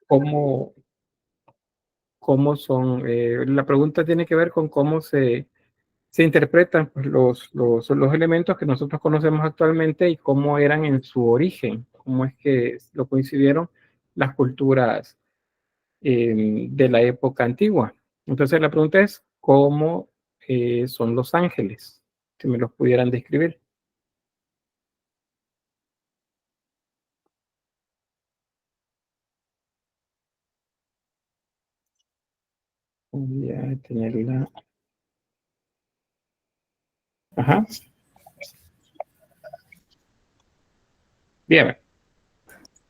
cómo, cómo son, la pregunta tiene que ver con cómo se interpretan pues, los elementos que nosotros conocemos actualmente y cómo eran en su origen, cómo es que lo coincidieron las culturas de la época antigua. Entonces la pregunta es, ¿cómo son los ángeles? Si me los pudieran describir. Voy a tenerla. Ajá. Bien.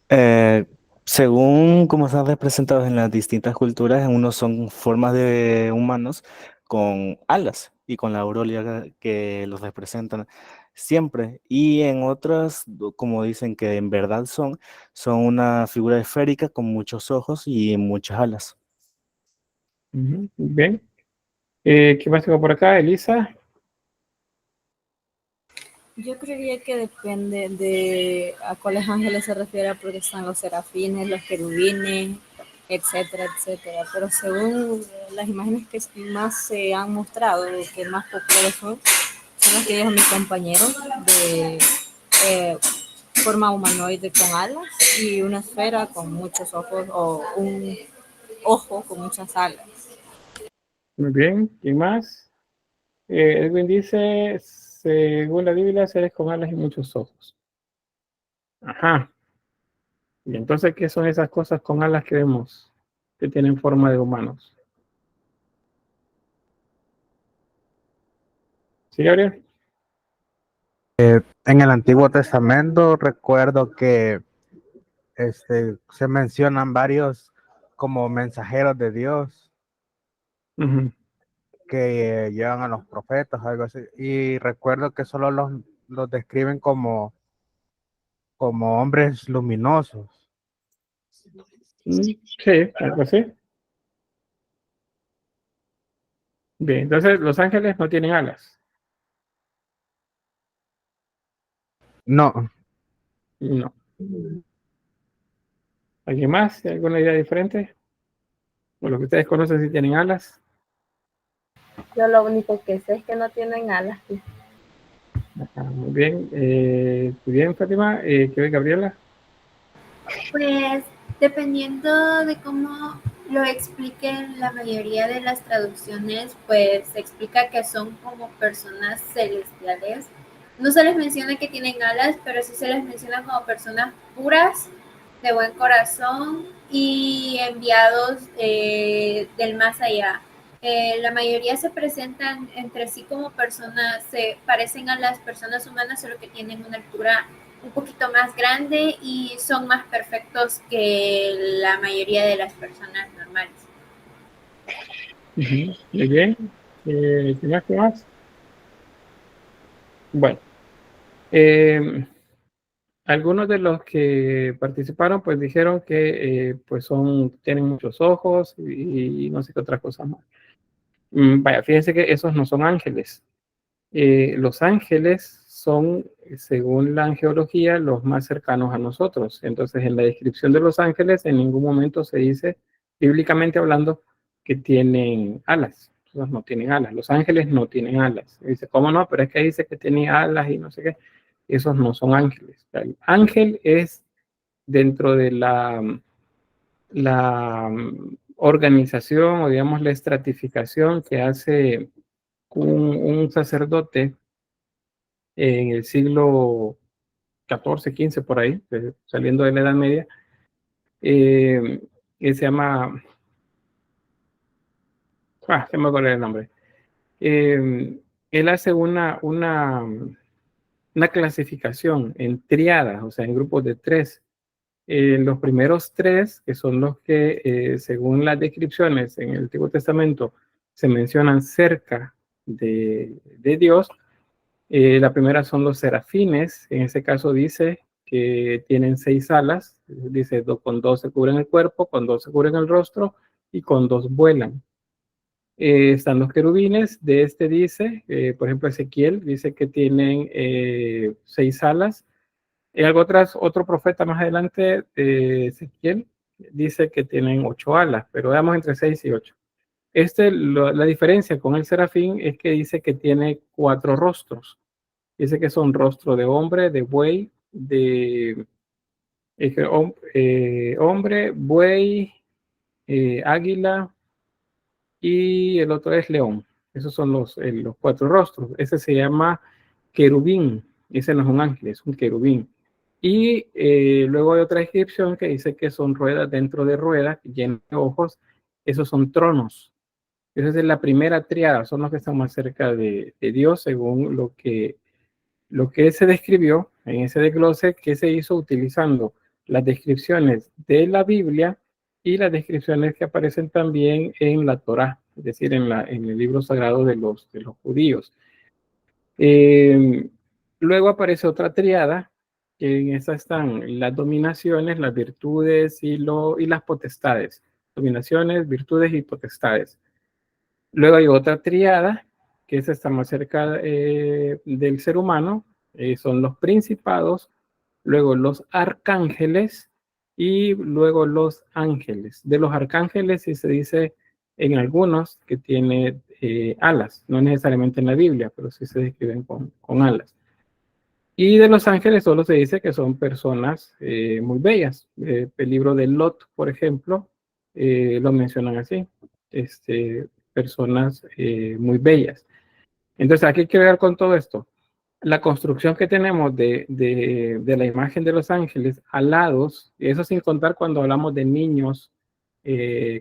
Eh, Según cómo están representados en las distintas culturas, en unos son formas de humanos con alas y con la aureola que los representan siempre. Y en otras, como dicen que en verdad son una figura esférica con muchos ojos y muchas alas. Ujú, bien. ¿Qué más tengo por acá, Elisa? Yo creería que depende de a cuáles ángeles se refiere, porque están los serafines, los querubines, etcétera, etcétera. Pero según las imágenes que más se han mostrado, que más populares son las que dijo mi compañero, de eh, forma humanoide con alas y una esfera con muchos ojos o un ojo con muchas alas. Muy bien. ¿Quién más? Edwin dice, según la Biblia, seres con alas y muchos ojos. Ajá. Y entonces, ¿qué son esas cosas con alas que vemos que tienen forma de humanos? ¿Sí, Gabriel? En el Antiguo Testamento recuerdo que se mencionan varios como mensajeros de Dios Ujú. que llevan a los profetas, algo así. Y recuerdo que solo los describen como hombres luminosos. Sí, algo así. Bien, entonces los ángeles no tienen alas. No, No. ¿Alguien más? ¿Alguna idea diferente? ¿O lo que ustedes conocen si tienen alas? Yo lo único que sé es que no tienen alas. Ajá, muy bien. Muy bien, Fátima. ¿Qué ve Gabriela? Pues dependiendo de cómo lo expliquen la mayoría de las traducciones, pues se explica que son como personas celestiales. No se les menciona que tienen alas, pero sí se les menciona como personas puras, de buen corazón y enviados del más allá. La mayoría se presentan entre sí como personas, se parecen a las personas humanas, solo que tienen una altura un poquito más grande y son más perfectos que la mayoría de las personas normales. Ujú, muy bien. ¿Qué más? ¿Qué más? Bueno, eh, algunos de los que participaron pues dijeron que pues tienen muchos ojos y no sé qué otra cosa más. Vaya, fíjense que esos no son ángeles. Los ángeles son, según la angeología, los más cercanos a nosotros. Entonces, en la descripción de los ángeles, en ningún momento se dice, bíblicamente hablando, que tienen alas. Entonces, no tienen alas. Los ángeles no tienen alas. Y dice, ¿cómo no? Pero es que dice que tienen alas y no sé qué. Esos no son ángeles. El ángel es dentro de la organización o digamos la estratificación que hace un sacerdote en el siglo XIV, XV, por ahí, saliendo de la Edad Media, eh, que se llama, se me acuerdo el nombre. Él hace una clasificación en triadas, o sea, en grupos de tres. Los primeros tres, que son los que, según las descripciones en el Antiguo Testamento, se mencionan cerca de Dios. La primera son los serafines, en ese caso dice que tienen 6 alas, dice con 2 se cubren el cuerpo, con 2 se cubren el rostro y con 2 vuelan. Están los querubines, de este dice, por ejemplo Ezequiel dice que tienen 6 alas. Hay algo otro profeta más adelante, Ezequiel, dice que tienen 8 alas, pero veamos entre 6 y 8. La diferencia con el serafín es que dice que tiene 4 rostros. Dice que son rostro de hombre, de buey, hombre, buey, águila y el otro es león. Esos son los 4 rostros. Ese se llama querubín. Ese no es un ángel, es un querubín. Y luego hay otra descripción que dice que son ruedas dentro de ruedas, llenas de ojos. Esos son tronos. Esa es la primera triada, son los que están más cerca de Dios, según lo que se describió en ese desglose que se hizo utilizando las descripciones de la Biblia y las descripciones que aparecen también en la Torá, es decir, en el libro sagrado de los judíos. Luego aparece otra triada, que en esa están las dominaciones, las virtudes y las potestades. Dominaciones, virtudes y potestades. Luego hay otra triada, que esa está más cerca del ser humano, son los principados, luego los arcángeles y luego los ángeles. De los arcángeles sí se dice en algunos que tiene alas, no necesariamente en la Biblia, pero sí se describen con alas. Y de los ángeles solo se dice que son personas muy bellas. El libro de Lot, por ejemplo, lo mencionan así, personas muy bellas. Entonces, ¿a qué quiero ver con todo esto? La construcción que tenemos de la imagen de los ángeles alados, y eso sin contar cuando hablamos de niños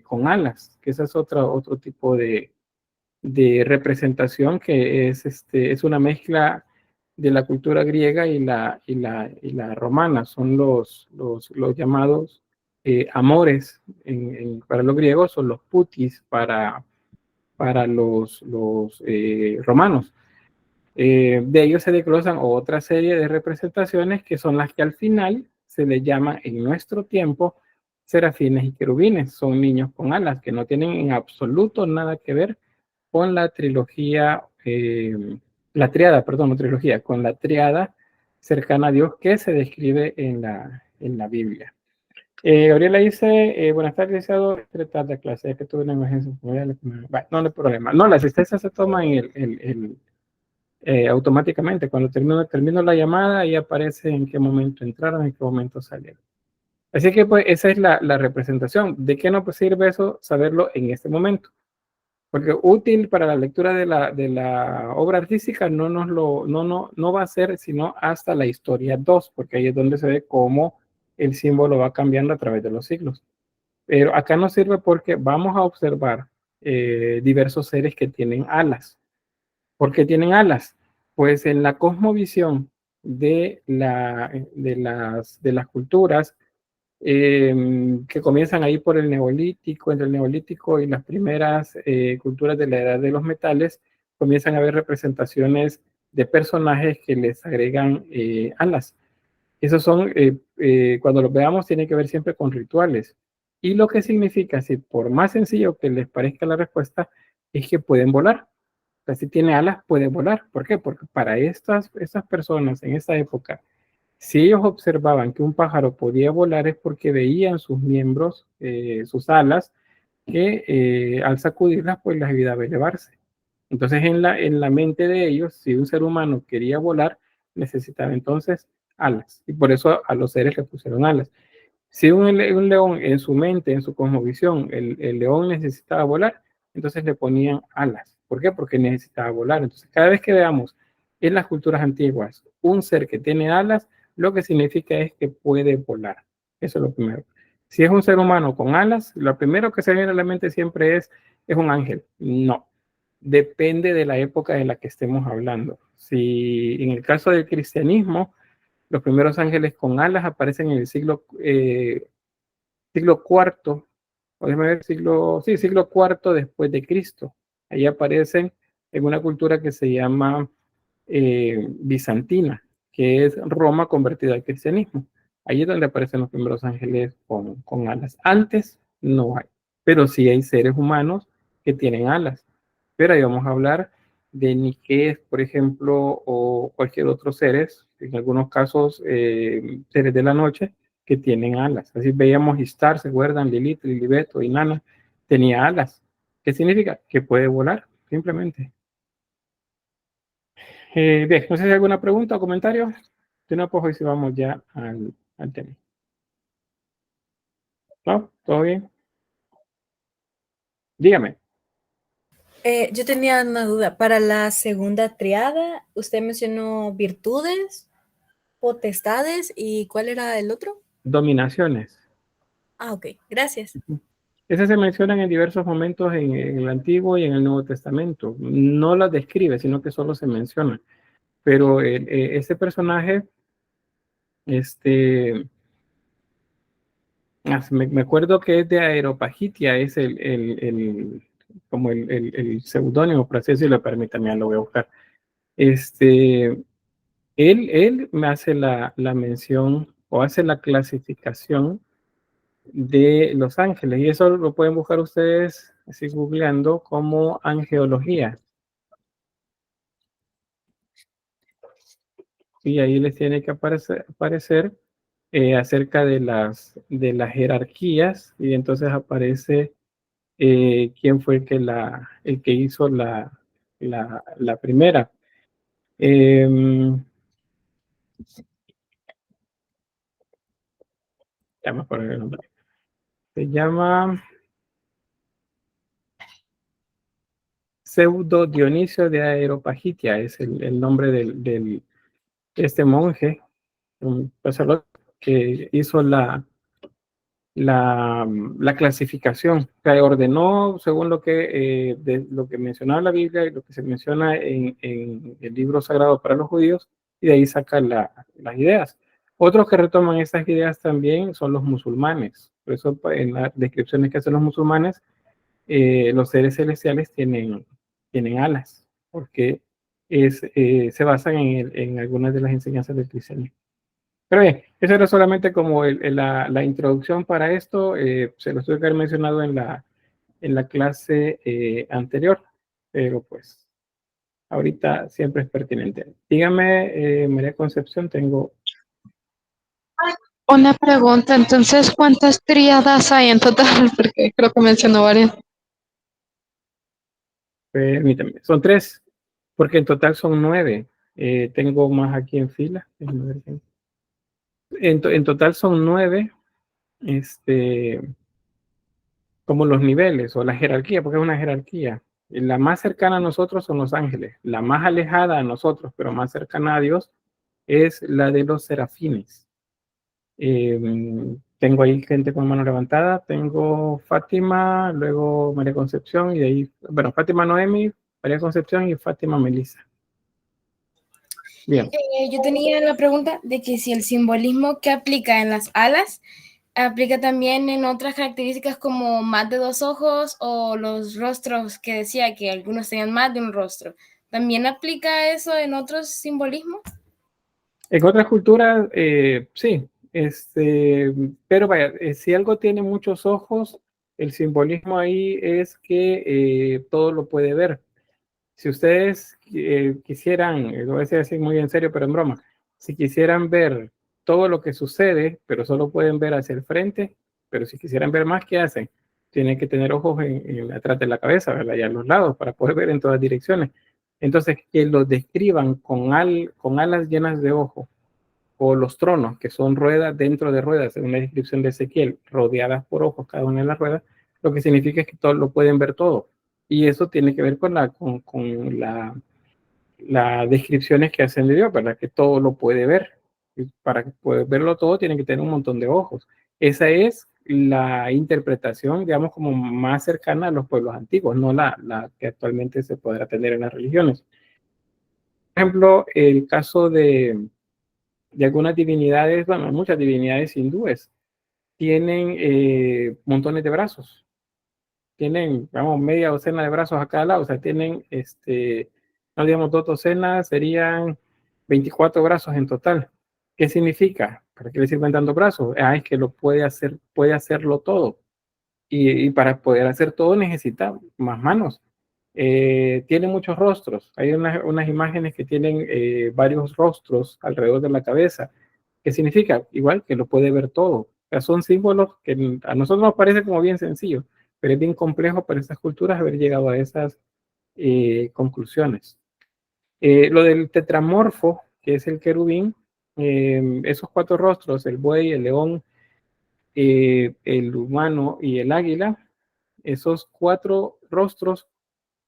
con alas, que ese es otro tipo de representación que es una mezcla de la cultura griega y la romana. Son los llamados amores para los griegos, son los putis para los romanos. De ellos se desglosan otra serie de representaciones que son las que al final se les llama en nuestro tiempo serafines y querubines. Son niños con alas que no tienen en absoluto nada que ver con la trilogía, la triada, perdón, no trilogía, con la triada cercana a Dios que se describe en la Biblia. Gabriela dice, buenas tardes, licenciado, entre tarde clase, es que tuve una emergencia familiar. Bueno, no hay problema. No, la asistencia se toma en automáticamente. Cuando termino la llamada, ahí aparece en qué momento entraron, en qué momento salieron. Así que pues esa es la representación. ¿De qué nos sirve eso? Saberlo en este momento. Porque útil para la lectura de la obra artística no va a ser sino hasta la historia 2, porque ahí es donde se ve cómo el símbolo va cambiando a través de los siglos. Pero acá nos sirve porque vamos a observar diversos seres que tienen alas. ¿Por qué tienen alas? Pues en la cosmovisión de las culturas que comienzan ahí por el Neolítico, entre el Neolítico y las primeras culturas de la Edad de los Metales, comienzan a haber representaciones de personajes que les agregan alas. Esos son, cuando los veamos, tiene que ver siempre con rituales. Y lo que significa, si por más sencillo que les parezca la respuesta, es que pueden volar. O sea, si tiene alas, puede volar. ¿Por qué? Porque para estas personas en esa época, si ellos observaban que un pájaro podía volar es porque veían sus miembros, sus alas, que al sacudirlas pues les ayudaba a elevarse. Entonces en la mente de ellos, si un ser humano quería volar, necesitaba entonces alas. Y por eso a los seres le pusieron alas. Si un león en su mente, en su cosmovisión, el león necesitaba volar, entonces le ponían alas. ¿Por qué? Porque necesitaba volar. Entonces cada vez que veamos en las culturas antiguas un ser que tiene alas, lo que significa es que puede volar. Eso es lo primero. Si es un ser humano con alas, lo primero que se viene a la mente siempre es un ángel. No, depende de la época de la que estemos hablando. Si en el caso del cristianismo, los primeros ángeles con alas aparecen en el siglo cuarto, o déjame ver, siglo cuarto después de Cristo. Ahí aparecen en una cultura que se llama bizantina, que es Roma convertida al cristianismo. Ahí es donde aparecen los primeros ángeles con alas. Antes no hay, pero sí hay seres humanos que tienen alas. Pero ahí vamos a hablar de niqués, por ejemplo, o cualquier otro seres, en algunos casos seres de la noche, que tienen alas. Así veíamos Istar, ¿se acuerdan? Lilith, Lilibeto y Nana, tenía alas. ¿Qué significa? Que puede volar, simplemente. Bien, no sé si hay alguna pregunta o comentario. Si no, pues hoy sí vamos ya al tema. ¿No? ¿Todo bien? Dígame. Yo tenía una duda. Para la segunda triada, usted mencionó virtudes, potestades y ¿cuál era el otro? Dominaciones. Ah, ok. Gracias. Esas se mencionan en diversos momentos en el Antiguo y en el Nuevo Testamento. No las describe, sino que solo se menciona. Pero ese personaje, me acuerdo que es de Aeropagitia, es como el seudónimo, por así decirlo, permítame, lo voy a buscar. Él me hace la mención o hace la clasificación de los ángeles, y eso lo pueden buscar ustedes así googleando como angeología. Y ahí les tiene que aparecer acerca de las jerarquías, y entonces aparece quién fue el que hizo la primera. Ya me acuerdo el nombre. Se llama Pseudo Dionisio de Areopagitia, es el nombre de este monje, un sacerdote que hizo la clasificación, que ordenó según lo que mencionaba la Biblia y lo que se menciona en el libro sagrado para los judíos, y de ahí saca las ideas. Otros que retoman esas ideas también son los musulmanes. Por eso en las descripciones que hacen los musulmanes, los seres celestiales tienen alas, porque se basan en algunas de las enseñanzas del cristianismo. Pero bien, eso era solamente como la introducción para esto. Se lo tuve que haber mencionado en la clase anterior, pero pues ahorita siempre es pertinente. Dígame, María Concepción, tengo... Una pregunta, entonces, ¿cuántas tríadas hay en total? Porque creo que mencionó varias. Permítame, son 3, porque en total son 9. Tengo más aquí en fila. En total son 9, como los niveles o la jerarquía, porque es una jerarquía. La más cercana a nosotros son los ángeles, la más alejada a nosotros, pero más cercana a Dios, es la de los serafines. Tengo ahí gente con mano levantada, tengo Fátima, luego María Concepción, y de ahí, bueno, Fátima Noemi, María Concepción y Fátima Melissa. Bien. Yo tenía la pregunta de que si el simbolismo que aplica en las alas aplica también en otras características como más de 2 ojos o los rostros, que decía que algunos tenían más de un rostro. ¿También aplica eso en otros simbolismos? En otras culturas, sí, pero vaya, si algo tiene muchos ojos, el simbolismo ahí es que todo lo puede ver. Si ustedes quisieran, lo voy a decir así muy en serio, pero en broma, si quisieran ver todo lo que sucede, pero solo pueden ver hacia el frente, pero si quisieran ver más, ¿qué hacen? Tienen que tener ojos atrás de la cabeza, ¿verdad? Y a los lados, para poder ver en todas direcciones. Entonces, que lo describan con alas llenas de ojos, o los tronos, que son ruedas dentro de ruedas, en una descripción de Ezequiel, rodeadas por ojos cada una de las ruedas, lo que significa es que todos lo pueden ver todo. Y eso tiene que ver con las descripciones que hacen de Dios, ¿verdad? Que todo lo puede ver. Y para poder verlo todo, tiene que tener un montón de ojos. Esa es la interpretación, digamos, como más cercana a los pueblos antiguos, no la que actualmente se podrá tener en las religiones. Por ejemplo, el caso de algunas divinidades, bueno, muchas divinidades hindúes, tienen montones de brazos. Tienen, vamos, media docena de brazos a cada lado, o sea, tienen, no digamos 2 docenas, serían 24 brazos en total. ¿Qué significa? ¿Para qué le sirven tantos brazos? Es que lo puede hacerlo todo. Y para poder hacer todo necesita más manos. Tiene muchos rostros. Hay unas imágenes que tienen varios rostros alrededor de la cabeza. ¿Qué significa? Igual que lo puede ver todo. O sea, son símbolos que a nosotros nos parece como bien sencillo, pero es bien complejo para estas culturas haber llegado a esas conclusiones. Lo del tetramorfo, que es el querubín, esos 4 rostros, el buey, el león, el humano y el águila, esos 4 rostros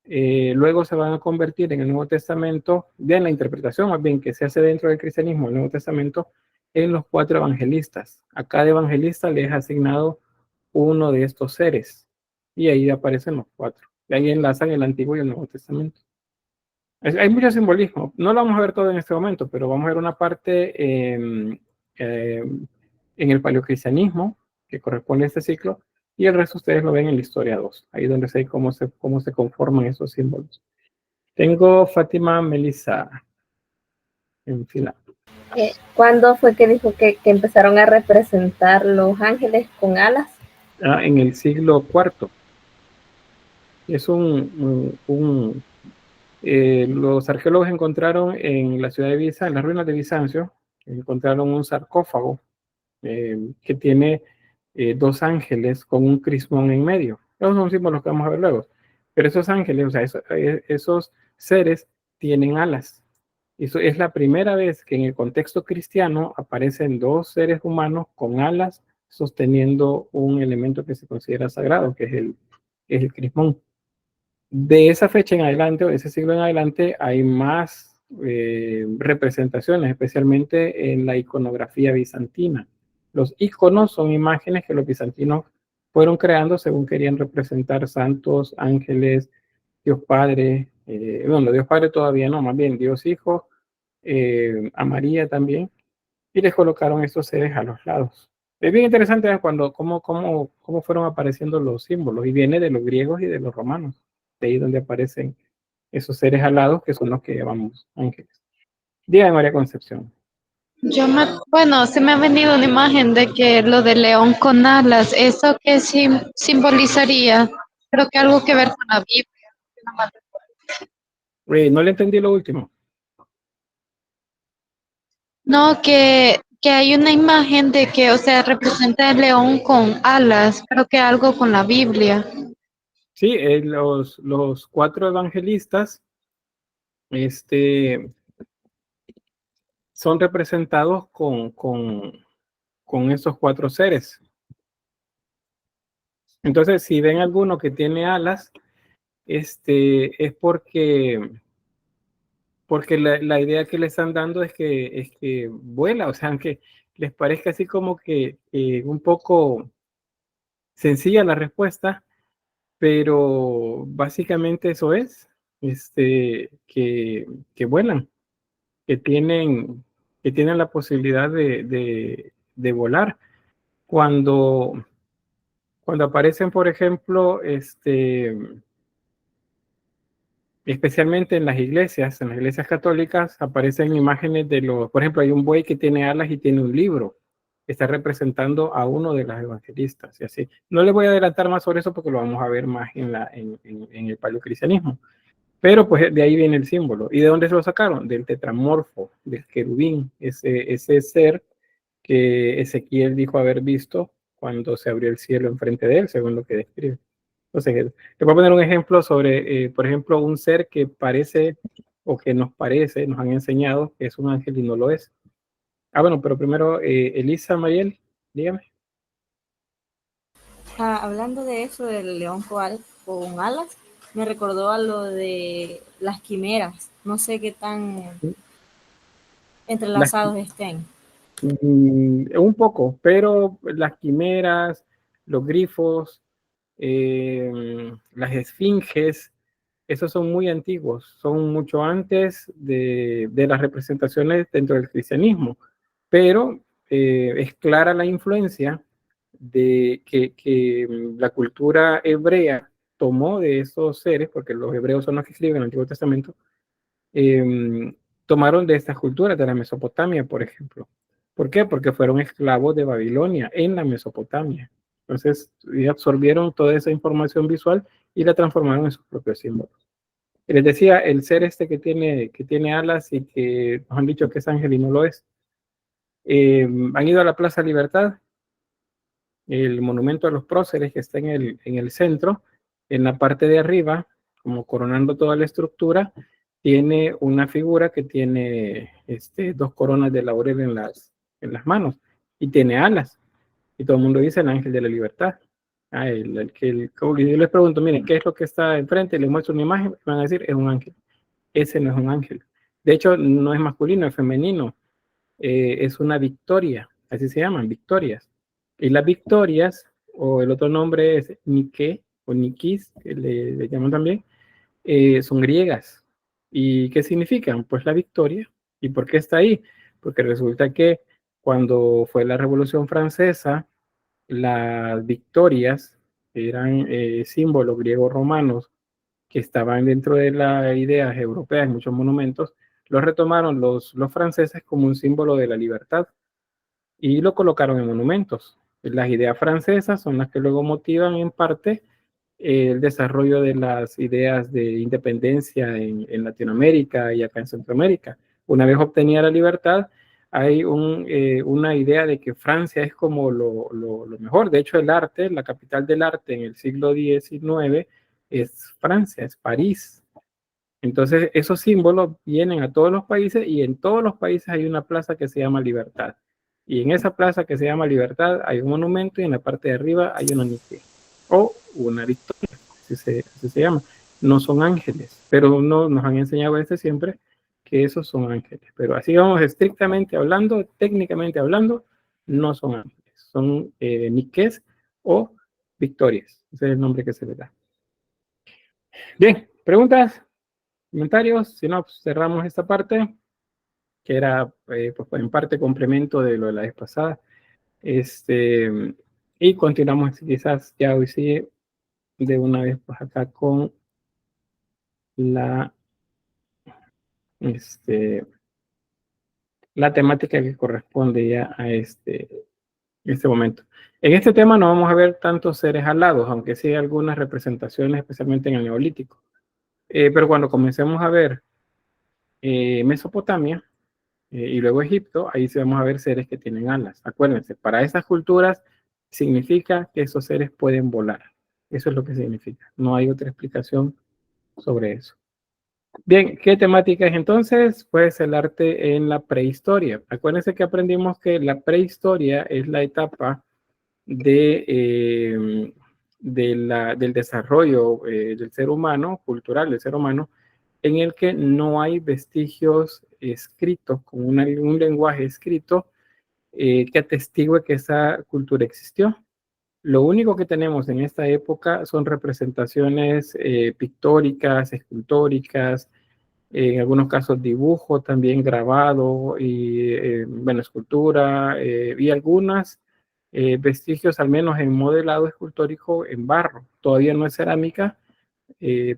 luego se van a convertir en el Nuevo Testamento, ya en la interpretación más bien que se hace dentro del cristianismo, el Nuevo Testamento, en los 4 evangelistas. A cada evangelista le es asignado uno de estos seres y ahí aparecen los 4. Y ahí enlazan el Antiguo y el Nuevo Testamento. Hay mucho simbolismo. No lo vamos a ver todo en este momento, pero vamos a ver una parte en el paleocristianismo, que corresponde a este ciclo, y el resto ustedes lo ven en la historia 2, ahí donde sé cómo se conforman esos símbolos. Tengo Fátima Melissa en fila. ¿Cuándo fue que dijo que empezaron a representar los ángeles con alas? En el siglo IV. Es los arqueólogos encontraron en la ciudad de Bizancio, en las ruinas de Bizancio, encontraron un sarcófago que tiene 2 ángeles con un crismón en medio. Esos son símbolos que vamos a ver luego. Pero esos ángeles, o sea, esos seres tienen alas. Eso es la primera vez que en el contexto cristiano aparecen 2 seres humanos con alas sosteniendo un elemento que se considera sagrado, que es el crismón. De esa fecha en adelante, o de ese siglo en adelante, hay más representaciones, especialmente en la iconografía bizantina. Los iconos son imágenes que los bizantinos fueron creando según querían representar santos, ángeles, Dios Padre, bueno, Dios Padre todavía no, más bien Dios Hijo, a María también, y les colocaron estos seres a los lados. Es bien interesante cómo fueron apareciendo los símbolos, y viene de los griegos y de los romanos, de ahí donde aparecen esos seres alados que son los que llamamos ángeles. Dígame, María Concepción. Bueno, se me ha venido una imagen de que lo de león con alas, ¿eso qué simbolizaría? Creo que algo que ver con la Biblia. No le entendí lo último. No, que hay una imagen de que, o sea, representa el león con alas, creo que algo con la Biblia. Sí, los 4 evangelistas son representados con esos 4 seres. Entonces, si ven alguno que tiene alas, es porque la idea que le están dando es que vuela, o sea, aunque les parezca así como que un poco sencilla la respuesta, pero básicamente eso es, que vuelan, que tienen la posibilidad de volar. Cuando aparecen, por ejemplo, especialmente en las iglesias católicas, aparecen imágenes por ejemplo, hay un buey que tiene alas y tiene un libro, que está representando a uno de los evangelistas, y así. No les voy a adelantar más sobre eso porque lo vamos a ver más en el paleocristianismo. Pero pues de ahí viene el símbolo. ¿Y de dónde se lo sacaron? Del tetramorfo, del querubín, ese ser que Ezequiel dijo haber visto cuando se abrió el cielo enfrente de él, según lo que describe. Entonces, te voy a poner un ejemplo sobre, por ejemplo, un ser que parece, o que nos han enseñado que es un ángel y no lo es. Bueno, pero primero, Elisa, Mariel, dígame. Hablando de eso del león con alas, me recordó a lo de las quimeras. No sé qué tan entrelazados estén. Un poco, pero las quimeras, los grifos, las esfinges, esos son muy antiguos, son mucho antes de las representaciones dentro del cristianismo, pero es clara la influencia de que la cultura hebrea tomó de esos seres, porque los hebreos son los que escriben el Antiguo Testamento, tomaron de estas culturas, de la Mesopotamia, por ejemplo. ¿Por qué? Porque fueron esclavos de Babilonia en la Mesopotamia. Entonces, absorbieron toda esa información visual y la transformaron en sus propios símbolos. Y les decía, el ser que tiene alas y que nos han dicho que es ángel y no lo es, Han ido a la Plaza Libertad, el monumento a los próceres que está en el centro, en la parte de arriba, como coronando toda la estructura, tiene una figura que tiene 2 coronas de laurel en las manos y tiene alas. Y todo el mundo dice el ángel de la libertad. Yo les pregunto, miren, ¿qué es lo que está enfrente? Les muestro una imagen, van a decir, es un ángel. Ese no es un ángel. De hecho, no es masculino, es femenino. Es una victoria, así se llaman, victorias. Y las victorias, o el otro nombre es Nike, o Nikis, que le llaman también, son griegas. ¿Y qué significan? Pues la victoria. ¿Y por qué está ahí? Porque resulta que cuando fue la Revolución Francesa, las victorias eran símbolos griegos romanos que estaban dentro de las ideas europeas en muchos monumentos, los retomaron los franceses como un símbolo de la libertad y lo colocaron en monumentos. Las ideas francesas son las que luego motivan en parte el desarrollo de las ideas de independencia en Latinoamérica y acá en Centroamérica. Una vez obtenida la libertad, hay una idea de que Francia es como lo mejor. De hecho, el arte, la capital del arte en el siglo XIX es Francia, es París. Entonces, esos símbolos vienen a todos los países y en todos los países hay una plaza que se llama Libertad. Y en esa plaza que se llama Libertad hay un monumento y en la parte de arriba hay una Nike o una victoria, así se llama. No son ángeles, pero no, nos han enseñado desde siempre que esos son ángeles. Pero así vamos estrictamente hablando, técnicamente hablando, no son ángeles. Son Nikes o victorias. Ese es el nombre que se le da. Bien, ¿preguntas? ¿Comentarios? Si no, pues cerramos esta parte, que era pues en parte complemento de lo de la vez pasada. Y continuamos quizás ya hoy sí de una vez pues acá con la la temática que corresponde ya a este momento. En este tema no vamos a ver tantos seres alados, aunque sí hay algunas representaciones, especialmente en el Neolítico. Pero cuando comencemos a ver Mesopotamia y luego Egipto, ahí sí vamos a ver seres que tienen alas. Acuérdense, para esas culturas significa que esos seres pueden volar. Eso es lo que significa. No hay otra explicación sobre eso. Bien, ¿qué temática es entonces? Pues el arte en la prehistoria. Acuérdense que aprendimos que la prehistoria es la etapa del desarrollo del ser humano, cultural del ser humano, en el que no hay vestigios escritos, con un lenguaje escrito que atestigue que esa cultura existió. Lo único que tenemos en esta época son representaciones pictóricas, escultóricas, en algunos casos dibujo también grabado, y bueno, escultura, y algunas vestigios, al menos en modelado escultórico en barro. Todavía no es cerámica,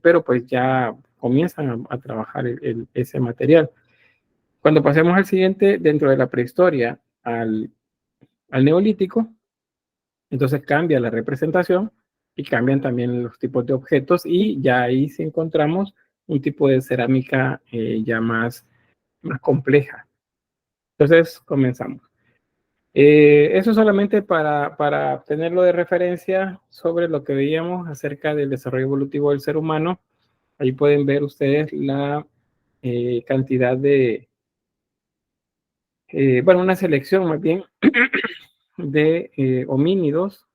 pero pues ya comienzan a trabajar ese material. Cuando pasemos al siguiente, dentro de la prehistoria al neolítico, entonces cambia la representación y cambian también los tipos de objetos, y ya ahí sí encontramos un tipo de cerámica ya más compleja. Entonces comenzamos. Eso solamente para tenerlo de referencia sobre lo que veíamos acerca del desarrollo evolutivo del ser humano. Ahí pueden ver ustedes la cantidad de, bueno, una selección más bien de homínidos.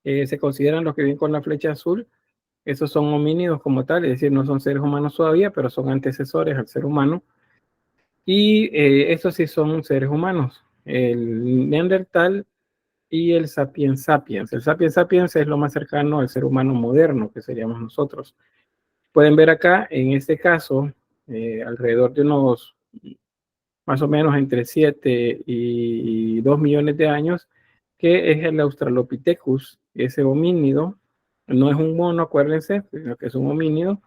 Se consideran los que vienen con la flecha azul. Esos son homínidos como tal, es decir, no son seres humanos todavía, pero son antecesores al ser humano. Y estos sí son seres humanos, el Neandertal y el Sapiens sapiens. El Sapiens sapiens es lo más cercano al ser humano moderno, que seríamos nosotros. Pueden ver acá, en este caso, alrededor de unos, más o menos entre 7 y 2 millones de años, que es el Australopithecus, ese homínido. No es un mono, acuérdense, sino que es un homínido.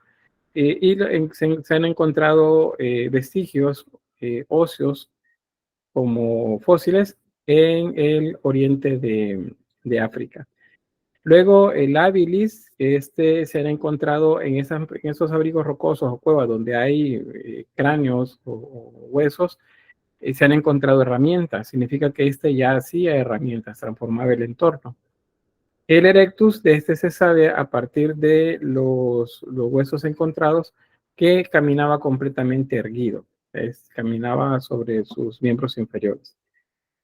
Y se han encontrado vestigios óseos como fósiles en el oriente de África. Luego el habilis, se han encontrado en esos abrigos rocosos o cuevas donde hay cráneos o huesos se han encontrado herramientas. Significa que este ya hacía herramientas, transformaba el entorno. El erectus, de este se sabe a partir de los huesos encontrados que caminaba completamente erguido, caminaba sobre sus miembros inferiores.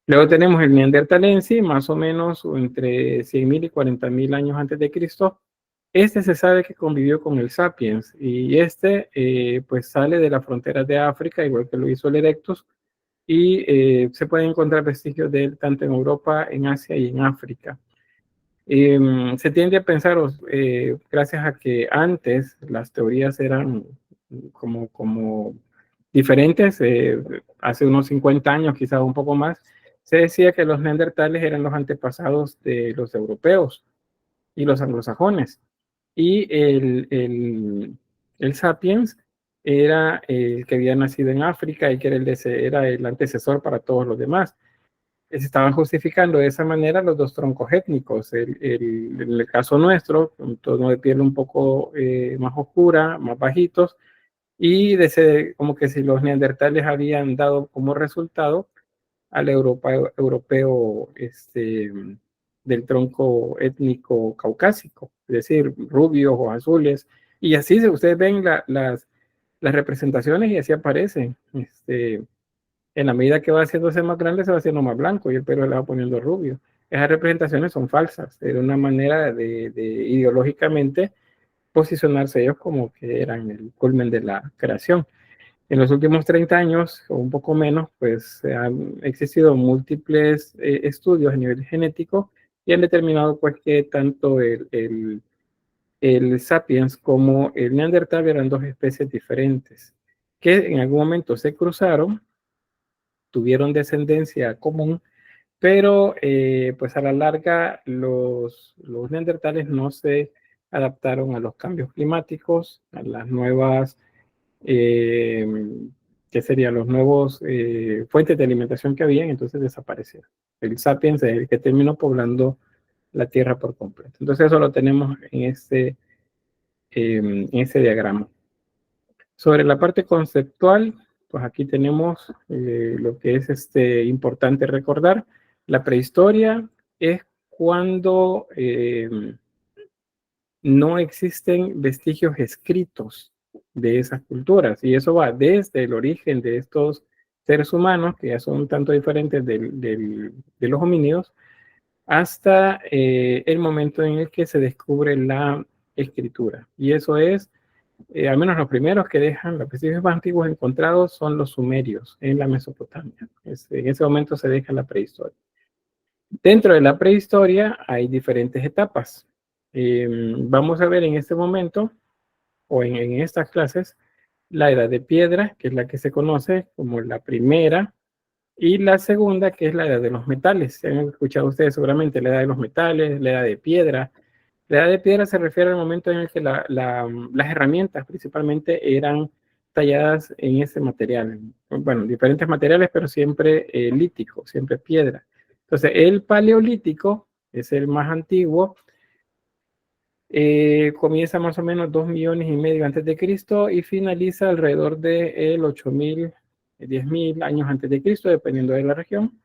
Luego tenemos el neandertalensis, más o menos entre 100.000 y 40.000 años antes de Cristo. Este se sabe que convivió con el sapiens y pues sale de las fronteras de África, igual que lo hizo el erectus, y se pueden encontrar vestigios de él tanto en Europa, en Asia y en África. Se tiende a pensar, gracias a que antes las teorías eran como diferentes, hace unos 50 años, quizás un poco más, se decía que los neandertales eran los antepasados de los europeos y los anglosajones. Y el sapiens era el que había nacido en África y que era el antecesor para todos los demás. Se estaban justificando de esa manera los dos troncos étnicos. En el caso nuestro, un tono de piel un poco más oscura, más bajitos, y como que si los neandertales habían dado como resultado al europeo del tronco étnico caucásico, es decir, rubios o azules, y así ustedes ven las representaciones y así aparecen. En la medida que va haciéndose más grande, se va haciendo más blanco y el pelo le va poniendo rubio. Esas representaciones son falsas, era una manera de ideológicamente posicionarse ellos como que eran el culmen de la creación. En los últimos 30 años, o un poco menos, pues han existido múltiples estudios a nivel genético y han determinado pues que tanto el sapiens como el neandertal eran dos especies diferentes, que en algún momento se cruzaron, tuvieron descendencia común, pero pues a la larga los neandertales no se adaptaron a los cambios climáticos, a las nuevas que serían los nuevos fuentes de alimentación que habían, entonces desaparecieron. El sapiens es el que terminó poblando la Tierra por completo. Entonces eso lo tenemos en este diagrama. Sobre la parte conceptual, pues aquí tenemos lo que es importante recordar. La prehistoria es cuando no existen vestigios escritos de esas culturas. Y eso va desde el origen de estos seres humanos, que ya son un tanto diferentes de los homínidos, hasta el momento en el que se descubre la escritura. Y eso es, al menos los primeros que dejan, los vestigios más antiguos encontrados son los sumerios en la Mesopotamia. En ese momento se deja la prehistoria. Dentro de la prehistoria hay diferentes etapas. Vamos a ver en este momento, o en estas clases, la edad de piedra, que es la que se conoce como la primera, y la segunda, que es la edad de los metales. Se han escuchado ustedes seguramente la edad de los metales, la edad de piedra. La edad de piedra se refiere al momento en el que las herramientas principalmente eran talladas en ese material. Bueno, diferentes materiales, pero siempre lítico, siempre piedra. Entonces, el paleolítico es el más antiguo. Comienza más o menos 2,5 millones antes de Cristo y finaliza alrededor de 8.000, 10.000 años antes de Cristo, dependiendo de la región.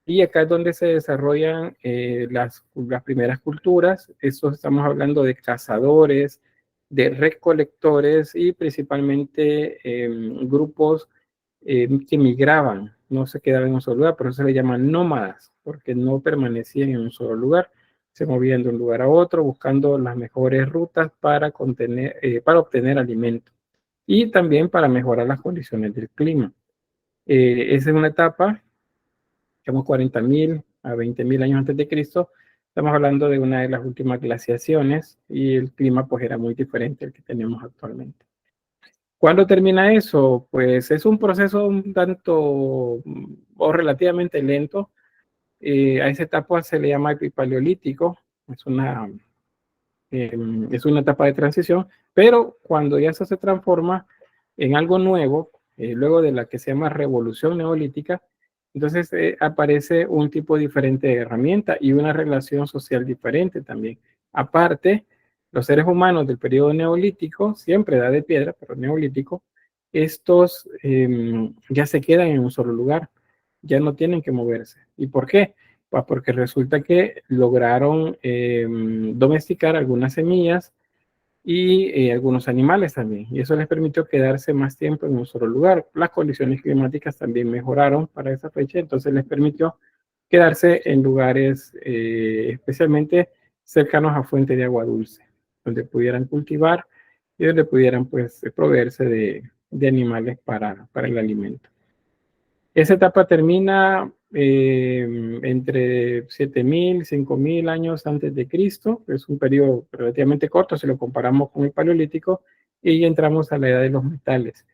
Y acá es donde se desarrollan las primeras culturas. Eso estamos hablando de cazadores, de recolectores y principalmente grupos que migraban, no se quedaban en un solo lugar, por eso se le llaman nómadas, porque no permanecían en un solo lugar, se movían de un lugar a otro buscando las mejores rutas para obtener alimento y también para mejorar las condiciones del clima. Esa es una etapa, digamos 40.000 a 20.000 años antes de Cristo. Estamos hablando de una de las últimas glaciaciones y el clima pues era muy diferente al que tenemos actualmente. ¿Cuándo termina eso? Pues es un proceso un tanto o relativamente lento. A esa etapa se le llama epipaleolítico, es una etapa de transición, pero cuando ya eso se transforma en algo nuevo, luego de la que se llama revolución neolítica, entonces aparece un tipo diferente de herramienta y una relación social diferente también. Aparte, los seres humanos del periodo neolítico, siempre edad de piedra, pero neolítico, estos ya se quedan en un solo lugar, ya no tienen que moverse. ¿Y por qué? Pues porque resulta que lograron domesticar algunas semillas y algunos animales también. Y eso les permitió quedarse más tiempo en un solo lugar. Las condiciones climáticas también mejoraron para esa fecha, entonces les permitió quedarse en lugares especialmente cercanos a fuentes de agua dulce, donde pudieran cultivar y donde pudieran pues proveerse de animales para el alimento. Esa etapa termina entre 7.000 y 5.000 años antes de Cristo. Es un periodo relativamente corto si lo comparamos con el Paleolítico, y entramos a la edad de los metales.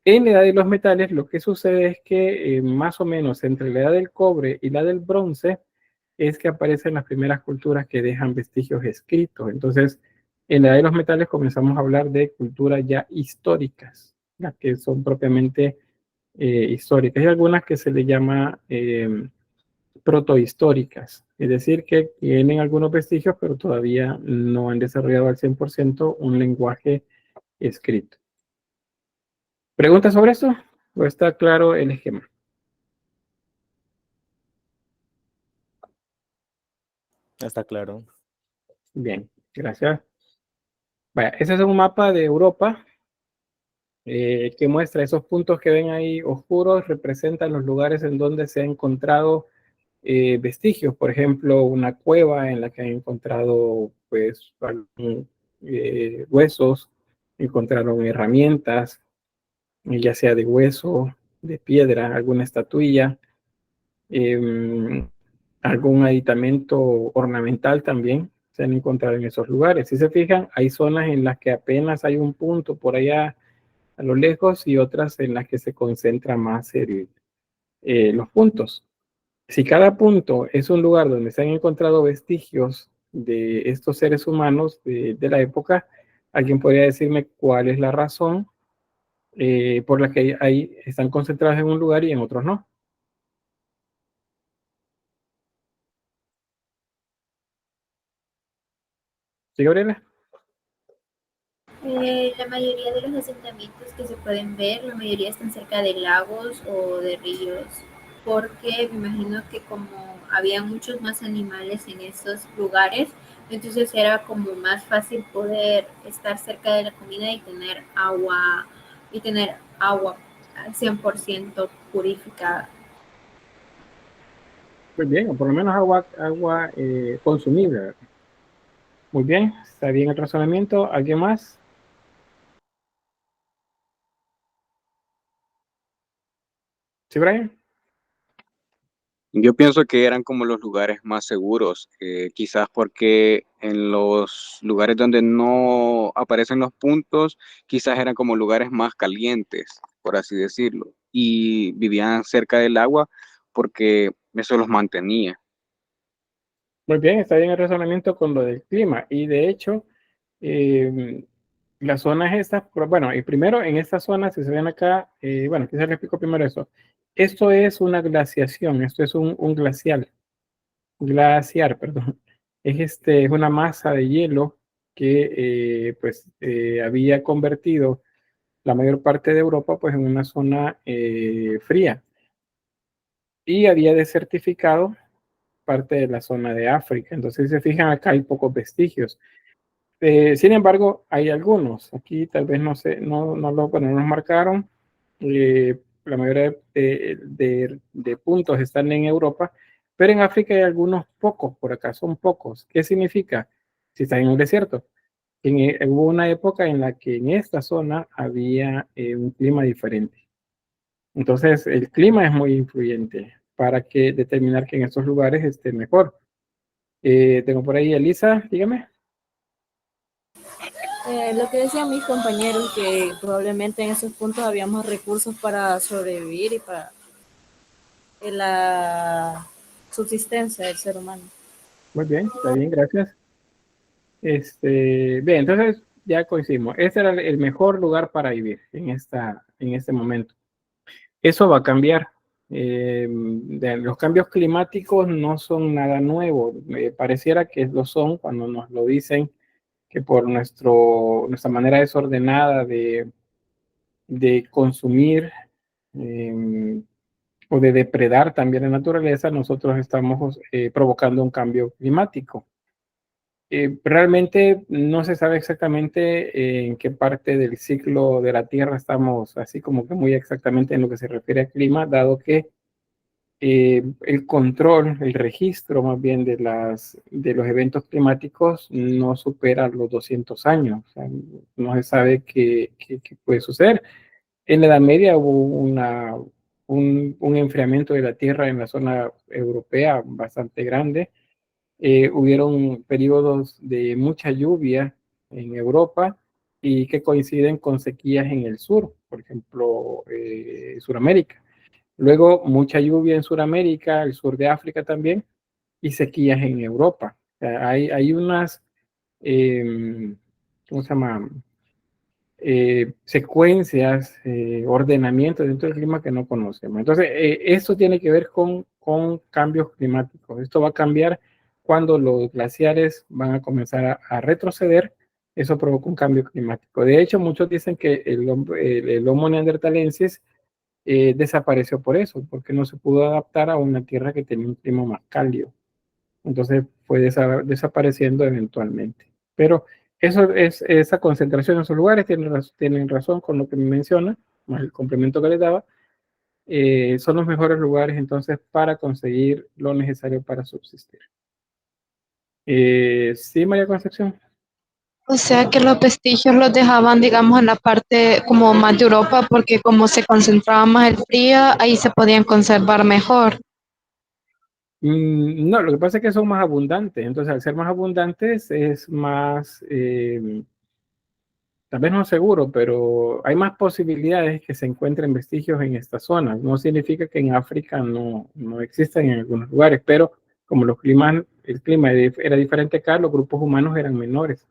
En la edad de los metales lo que sucede es que más o menos entre la edad del cobre y la del bronce es que aparecen las primeras culturas que dejan vestigios escritos. Entonces, en la edad de los metales comenzamos a hablar de culturas ya históricas, las que son propiamente históricas. Hay algunas que se le llama protohistóricas, es decir, que tienen algunos vestigios, pero todavía no han desarrollado al 100% un lenguaje escrito. ¿Preguntas sobre esto? ¿O está claro el esquema? Está claro. Bien, gracias. Vaya, ese es un mapa de Europa que muestra esos puntos que ven ahí oscuros, representan los lugares en donde se han encontrado vestigios, por ejemplo, una cueva en la que han encontrado pues huesos, encontraron herramientas, ya sea de hueso, de piedra, alguna estatuilla, algún aditamento ornamental también se han encontrado en esos lugares. Si se fijan, hay zonas en las que apenas hay un punto por allá a lo lejos y otras en las que se concentra más los puntos. Si cada punto es un lugar donde se han encontrado vestigios de estos seres humanos de la época, alguien podría decirme cuál es la razón por la que ahí están concentrados en un lugar y en otros no. ¿Sí, Gabriela? La mayoría de los asentamientos que se pueden ver, la mayoría están cerca de lagos o de ríos, porque me imagino que como había muchos más animales en esos lugares, entonces era como más fácil poder estar cerca de la comida y tener agua al 100% purificada. Muy bien, o por lo menos agua consumible. Muy bien, está bien el razonamiento. ¿Alguien más? ¿Sí, Brian? Yo pienso que eran como los lugares más seguros, quizás porque en los lugares donde no aparecen los puntos, quizás eran como lugares más calientes, por así decirlo, y vivían cerca del agua porque eso los mantenía. Muy bien, está bien el razonamiento con lo del clima. Y de hecho, las zonas estas, bueno, y primero en esta zona, si se ven acá, bueno, quizás les explico primero eso. Esto es una glaciación, esto es un glaciar, perdón. Es una masa de hielo que había convertido la mayor parte de Europa pues en una zona fría y había desertificado parte de la zona de África. Entonces, si se fijan, acá hay pocos vestigios. Sin embargo, hay algunos. Aquí tal vez no nos marcaron. La mayoría de puntos están en Europa, pero en África hay algunos pocos, por acá son pocos. ¿Qué significa? Si están en un desierto. Hubo una época en la que en esta zona había un clima diferente. Entonces, el clima es muy influyente para que determinar que en estos lugares esté mejor. Tengo por ahí a Elisa, dígame. Lo que decían mis compañeros, que probablemente en esos puntos había más recursos para sobrevivir y para la subsistencia del ser humano. Muy bien, está bien, gracias. Bien, entonces ya coincidimos. Este era el mejor lugar para vivir en este momento. Eso va a cambiar. Los cambios climáticos no son nada nuevo. Pareciera que lo son cuando nos lo dicen, que por nuestra manera desordenada de de consumir o de depredar también la naturaleza, nosotros estamos provocando un cambio climático. Realmente no se sabe exactamente en qué parte del ciclo de la Tierra estamos, así como que muy exactamente en lo que se refiere al clima, dado que el control, el registro más bien de los eventos climáticos no supera los 200 años. O sea, no se sabe qué puede suceder. En la Edad Media hubo un enfriamiento de la Tierra en la zona europea bastante grande. Hubieron periodos de mucha lluvia en Europa y que coinciden con sequías en el sur, por ejemplo, Sudamérica. Luego, mucha lluvia en Sudamérica, el sur de África también, y sequías en Europa. O sea, hay unas, ¿cómo se llama? Secuencias, ordenamientos dentro del clima que no conocemos. Entonces, esto tiene que ver con cambios climáticos. Esto va a cambiar cuando los glaciares van a comenzar a retroceder. Eso provoca un cambio climático. De hecho, muchos dicen que el Homo neanderthalensis desapareció por eso, porque no se pudo adaptar a una tierra que tenía un clima más cálido. Entonces fue desapareciendo eventualmente. Pero esa concentración en esos lugares tienen razón con lo que me menciona, más el complemento que les daba. Son los mejores lugares entonces para conseguir lo necesario para subsistir. Sí, María Concepción. O sea que los vestigios los dejaban, digamos, en la parte como más de Europa, porque como se concentraba más el frío, ahí se podían conservar mejor. No, lo que pasa es que son más abundantes. Entonces, al ser más abundantes, es más, tal vez no seguro, pero hay más posibilidades que se encuentren vestigios en estas zonas. No significa que en África no existan en algunos lugares, pero como el clima era diferente acá, los grupos humanos eran menores.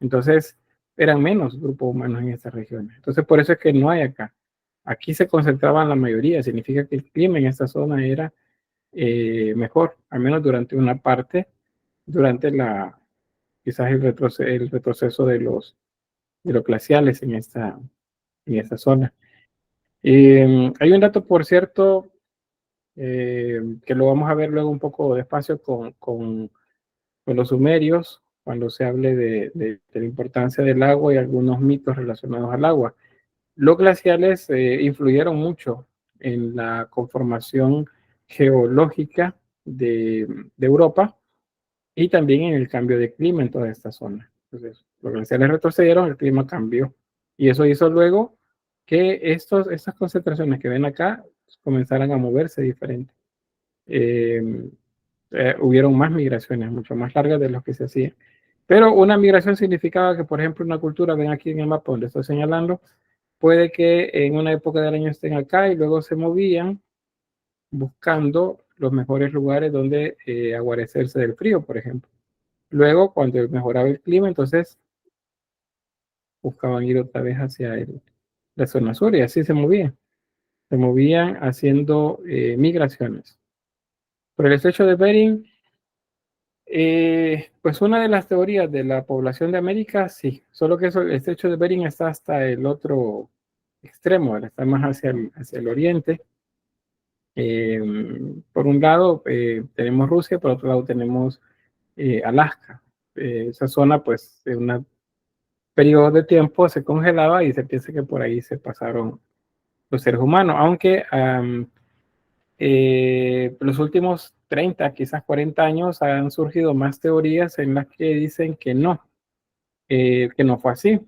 Entonces, eran menos grupos humanos en estas regiones. Entonces, por eso es que no hay acá. Aquí se concentraban la mayoría. Significa que el clima en esta zona era mejor, al menos durante una parte, durante quizás el retroceso de los glaciales en esta zona. Hay un dato, por cierto, que lo vamos a ver luego un poco despacio con los sumerios, cuando se hable de la importancia del agua y algunos mitos relacionados al agua. Los glaciales influyeron mucho en la conformación geológica de Europa y también en el cambio de clima en toda esta zona. Entonces, los glaciares retrocedieron, el clima cambió. Y eso hizo luego que estas concentraciones que ven acá comenzaran a moverse diferente. Hubieron más migraciones, mucho más largas de lo que se hacía. Pero una migración significaba que, por ejemplo, una cultura, ven aquí en el mapa donde estoy señalando, puede que en una época del año estén acá y luego se movían buscando los mejores lugares donde guarecerse del frío, por ejemplo. Luego, cuando mejoraba el clima, entonces buscaban ir otra vez hacia la zona sur y así se movían. Se movían haciendo migraciones. Por el estrecho de Bering, pues una de las teorías de la población de América, sí, solo que el estrecho de Bering está hasta el otro extremo, está más hacia el oriente. Por un lado tenemos Rusia, por otro lado tenemos Alaska. Esa zona, pues, en un periodo de tiempo se congelaba y se piensa que por ahí se pasaron los seres humanos, aunque los últimos 30, quizás 40 años han surgido más teorías en las que dicen que no fue así,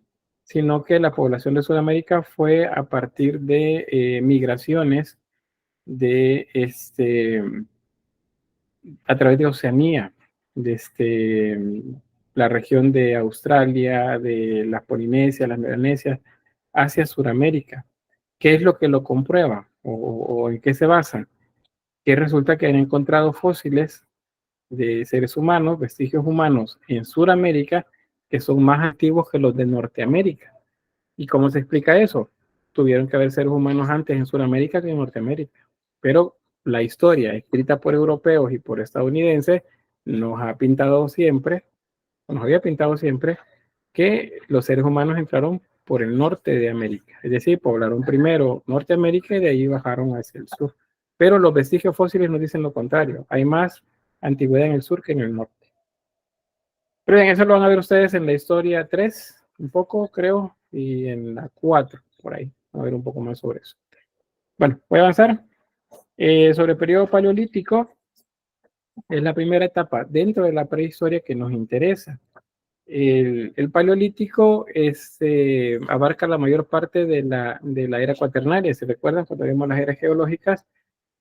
sino que la población de Sudamérica fue a partir de migraciones a través de Oceanía, la región de Australia, de las Polinesias, las Melanesias, hacia Sudamérica. ¿Qué es lo que lo comprueba? ¿O en qué se basa? Que resulta que han encontrado fósiles de seres humanos, vestigios humanos en Sudamérica, que son más antiguos que los de Norteamérica. ¿Y cómo se explica eso? Tuvieron que haber seres humanos antes en Sudamérica que en Norteamérica. Pero la historia escrita por europeos y por estadounidenses nos ha pintado siempre, nos había pintado siempre, que los seres humanos entraron por el norte de América. Es decir, poblaron primero Norteamérica y de ahí bajaron hacia el sur. Pero los vestigios fósiles nos dicen lo contrario. Hay más antigüedad en el sur que en el norte. Pero bien, eso lo van a ver ustedes en la historia 3, un poco creo, y en la 4, por ahí. A ver un poco más sobre eso. Bueno, voy a avanzar. Sobre el periodo paleolítico, es la primera etapa dentro de la prehistoria que nos interesa. El paleolítico abarca la mayor parte de la era cuaternaria, ¿se recuerdan cuando vemos las eras geológicas?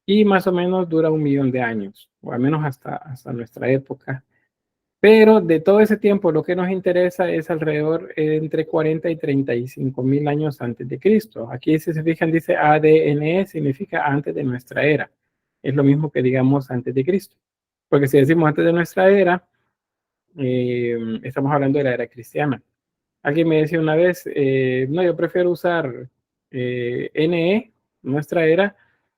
Y más o menos dura 1.000.000 de años, o al menos hasta nuestra época. Pero de todo ese tiempo lo que nos interesa es alrededor entre 40 y 35.000 años antes de Cristo. Aquí si se fijan dice ADNE, significa antes de nuestra era. Es lo mismo que digamos antes de Cristo. Porque si decimos antes de nuestra era, estamos hablando de la era cristiana. Alguien me decía una vez, no, yo prefiero usar NE, nuestra era,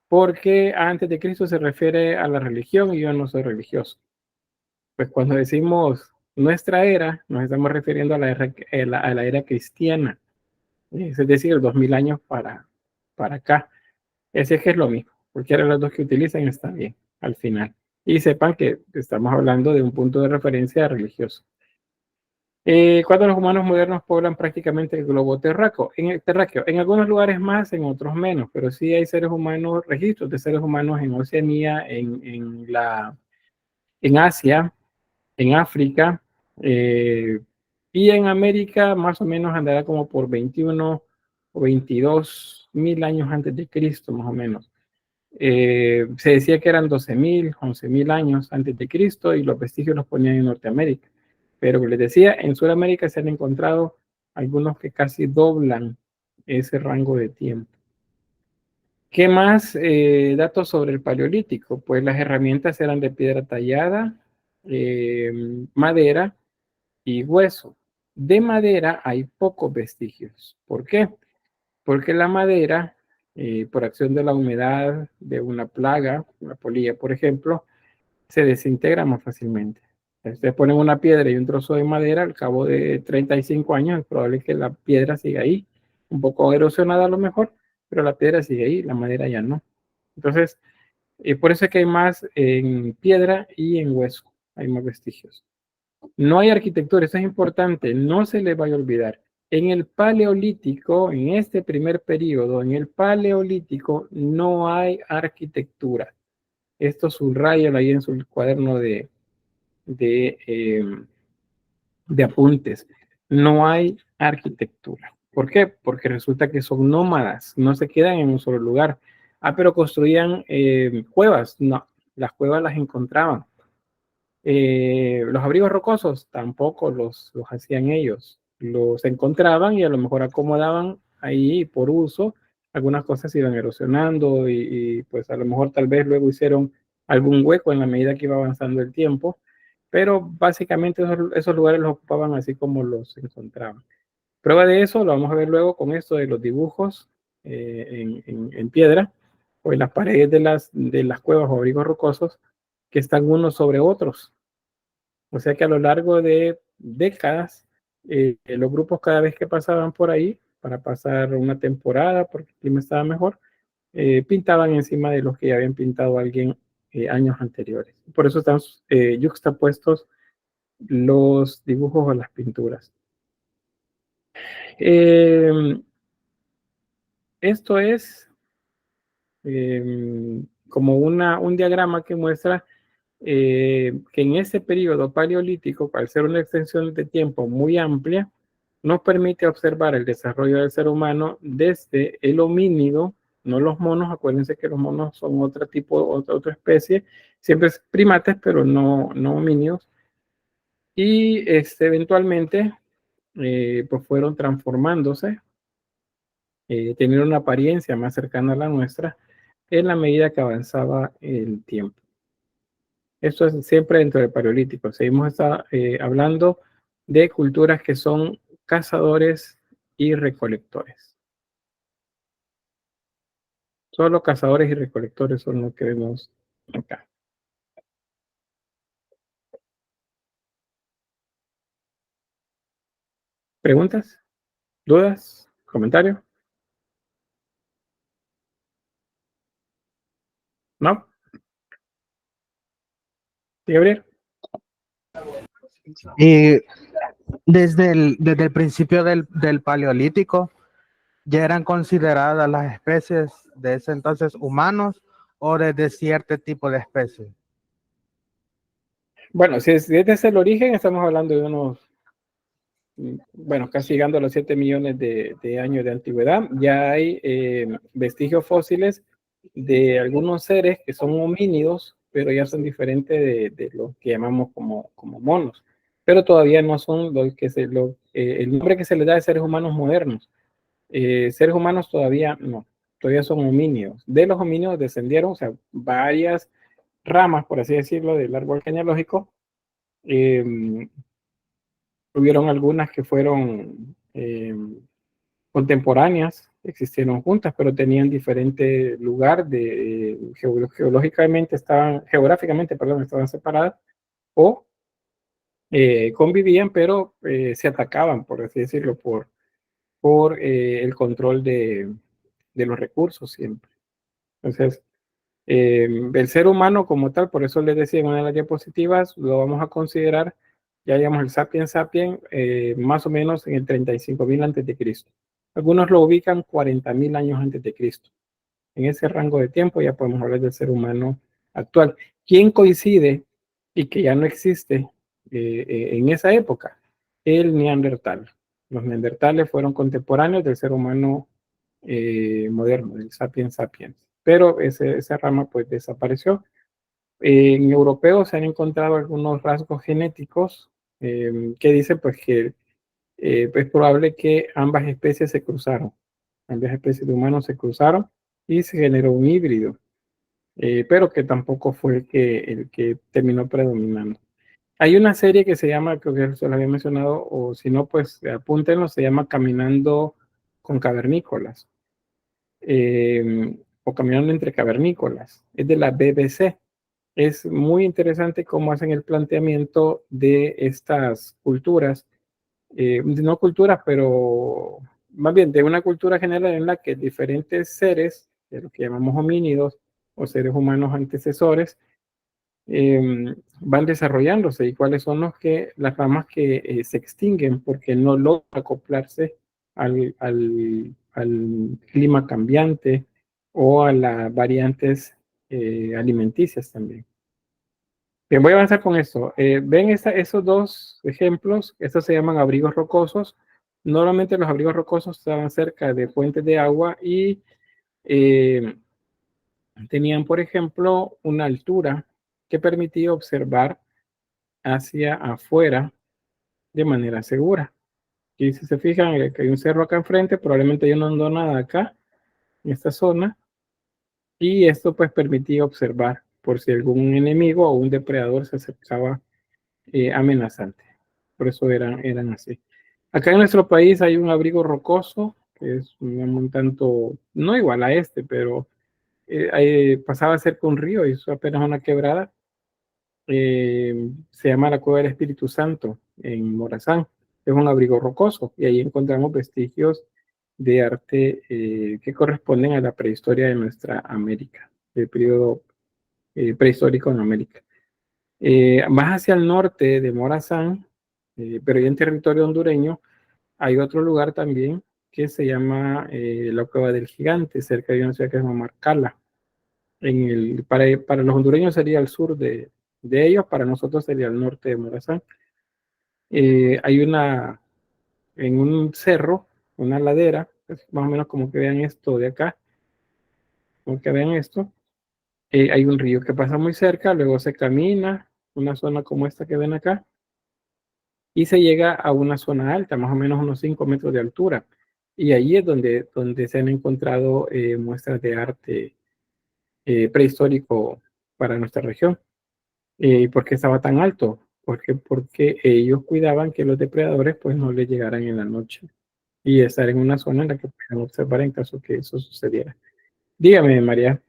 porque antes de Cristo se refiere a la religión y yo no soy religioso. Pues cuando decimos nuestra era, nos estamos refiriendo a la era cristiana, es decir, 2.000 años para acá. Ese es que es lo mismo, cualquiera de los dos que utilicen está bien al final. Y sepan que estamos hablando de un punto de referencia religioso. Cuando los humanos modernos poblan prácticamente el globo terráqueo, en algunos lugares más, en otros menos, pero sí hay seres humanos, registros de seres humanos en Oceanía, en Asia, en África, y en América más o menos andará como por 21 o 22.000 años antes de Cristo, más o menos. Se decía que eran 12.000, 11.000 años antes de Cristo y los vestigios los ponían en Norteamérica. Pero como les decía, en Sudamérica se han encontrado algunos que casi doblan ese rango de tiempo. ¿Qué más datos sobre el Paleolítico? Pues las herramientas eran de piedra tallada, madera y hueso. De madera hay pocos vestigios. ¿Por qué? Porque la madera, por acción de la humedad, de una plaga, una polilla, por ejemplo, se desintegra más fácilmente. Ustedes ponen una piedra y un trozo de madera, al cabo de 35 años es probable que la piedra siga ahí, un poco erosionada a lo mejor, pero la piedra sigue ahí, la madera ya no. Entonces, por eso es que hay más en piedra y en hueso, hay más vestigios. No hay arquitectura, eso es importante, no se le vaya a olvidar. En el Paleolítico, en este primer periodo, en el Paleolítico no hay arquitectura. Esto subrayalo ahí en su cuaderno de apuntes. No hay arquitectura. ¿Por qué? Porque resulta que son nómadas, no se quedan en un solo lugar. Ah, pero construían cuevas. No, las cuevas las encontraban. Los abrigos rocosos tampoco los hacían ellos. Los encontraban y a lo mejor acomodaban ahí por uso. Algunas cosas se iban erosionando y pues a lo mejor tal vez luego hicieron algún hueco en la medida que iba avanzando el tiempo. Pero básicamente esos lugares los ocupaban así como los encontraban. Prueba de eso lo vamos a ver luego con esto de los dibujos en piedra o en las paredes de las cuevas o abrigos rocosos que están unos sobre otros. O sea que a lo largo de décadas, los grupos cada vez que pasaban por ahí, para pasar una temporada, porque el clima estaba mejor, pintaban encima de los que ya habían pintado alguien años anteriores. Por eso están yuxtapuestos los dibujos o las pinturas. Esto es como un diagrama que muestra que en ese periodo paleolítico, al ser una extensión de tiempo muy amplia, nos permite observar el desarrollo del ser humano desde el homínido, no los monos. Acuérdense que los monos son otro tipo, otra especie, siempre es primates, pero no homínidos. Y eventualmente, pues fueron transformándose, teniendo una apariencia más cercana a la nuestra en la medida que avanzaba el tiempo. Esto es siempre dentro del Paleolítico. Seguimos hablando de culturas que son cazadores y recolectores. Solo cazadores y recolectores son lo que vemos acá. ¿Preguntas? ¿Dudas? ¿Comentarios? ¿No? ¿Sí, Gabriel? Y desde el principio del Paleolítico, ¿ya eran consideradas las especies de ese entonces humanos o desde cierto tipo de especies? Bueno, si es desde el origen, estamos hablando de unos, bueno, casi llegando a los 7 millones de años de antigüedad. Ya hay vestigios fósiles de algunos seres que son homínidos, pero ya son diferentes de lo que llamamos como monos. Pero todavía no son el nombre que se les da de seres humanos modernos. Seres humanos todavía no, todavía son homínidos. De los homínidos descendieron, o sea, varias ramas, por así decirlo, del árbol genealógico. Hubieron algunas que fueron contemporáneas, existieron juntas, pero tenían diferente lugar geográficamente estaban separadas o convivían, pero se atacaban, por así decirlo, por el control de los recursos siempre. Entonces, el ser humano como tal, por eso les decía en una de las diapositivas, lo vamos a considerar, ya digamos el Sapiens Sapiens, más o menos en el 35.000 antes de Cristo. Algunos lo ubican 40.000 años antes de Cristo. En ese rango de tiempo ya podemos hablar del ser humano actual. ¿Quién coincide y que ya no existe en esa época? El neandertal. Los neandertales fueron contemporáneos del ser humano moderno, del Sapiens Sapiens. Pero esa rama pues desapareció. En europeos se han encontrado algunos rasgos genéticos que dicen pues que es probable que ambas especies se cruzaron. Ambas especies de humanos se cruzaron y se generó un híbrido, pero que tampoco fue el que terminó predominando. Hay una serie que se llama, creo que se lo había mencionado, o si no, pues apúntenlo, se llama Caminando con Cavernícolas, o Caminando entre Cavernícolas. Es de la BBC. Es muy interesante cómo hacen el planteamiento de estas culturas, no culturas, pero más bien de una cultura general en la que diferentes seres, de lo que llamamos homínidos o seres humanos antecesores, van desarrollándose y cuáles son las ramas que se extinguen porque no logran acoplarse al clima cambiante o a las variantes alimenticias también. Bien, voy a avanzar con esto. ¿Ven esos dos ejemplos? Estos se llaman abrigos rocosos. Normalmente los abrigos rocosos estaban cerca de fuentes de agua y tenían, por ejemplo, una altura que permitía observar hacia afuera de manera segura. Y si se fijan, que hay un cerro acá enfrente, probablemente yo no ando nada acá, en esta zona, y esto pues permitía observar por si algún enemigo o un depredador se acercaba amenazante. Por eso eran así. Acá en nuestro país hay un abrigo rocoso, que es un tanto, no igual a este, pero pasaba cerca un río y eso apenas una quebrada. Se llama la Cueva del Espíritu Santo en Morazán. Es un abrigo rocoso y ahí encontramos vestigios de arte que corresponden a la prehistoria de nuestra América, del periodo prehistórico en América. Más hacia el norte de Morazán, pero ya en territorio hondureño, hay otro lugar también que se llama la Cueva del Gigante, cerca de una ciudad que se llama Marcala. Para los hondureños sería al sur de ellos, para nosotros sería al norte de Morazán. Hay en un cerro, una ladera, más o menos como que vean esto de acá, como que vean esto. Hay un río que pasa muy cerca, luego se camina, una zona como esta que ven acá, y se llega a una zona alta, más o menos unos 5 metros de altura. Y ahí es donde se han encontrado muestras de arte prehistórico para nuestra región. ¿Por qué estaba tan alto? Porque ellos cuidaban que los depredadores pues no les llegaran en la noche y estar en una zona en la que pudieran observar en caso que eso sucediera. Dígame, María.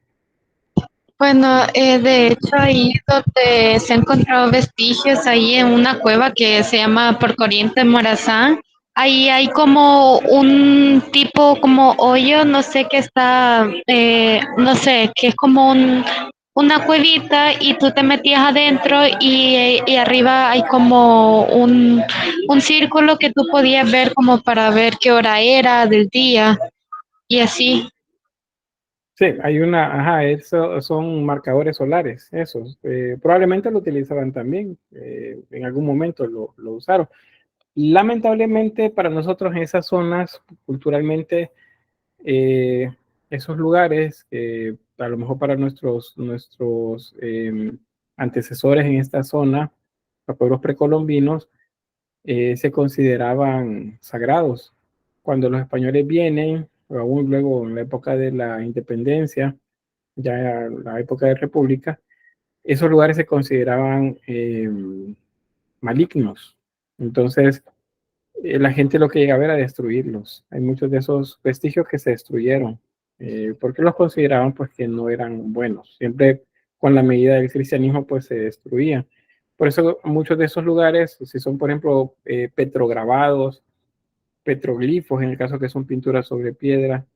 Bueno, de hecho ahí donde se han encontrado vestigios, ahí en una cueva que se llama Porcoriente Morazán, ahí hay como un tipo como hoyo, no sé qué está, no sé, que es como una cuevita y tú te metías adentro y arriba hay como un círculo que tú podías ver como para ver qué hora era del día y así. Sí, hay una, ajá, eso son marcadores solares, esos. Probablemente lo utilizaban también, en algún momento lo usaron. Lamentablemente para nosotros en esas zonas, culturalmente, esos lugares, a lo mejor para nuestros antecesores en esta zona, los pueblos precolombinos, se consideraban sagrados. Cuando los españoles vienen, o aún luego en la época de la independencia, ya en la época de república, esos lugares se consideraban malignos. Entonces, la gente lo que llegaba era destruirlos. Hay muchos de esos vestigios que se destruyeron, porque los consideraban pues que no eran buenos. Siempre con la medida del cristianismo pues se destruían. Por eso muchos de esos lugares, si son por ejemplo petrograbados, petroglifos, en el caso que son pinturas sobre piedra,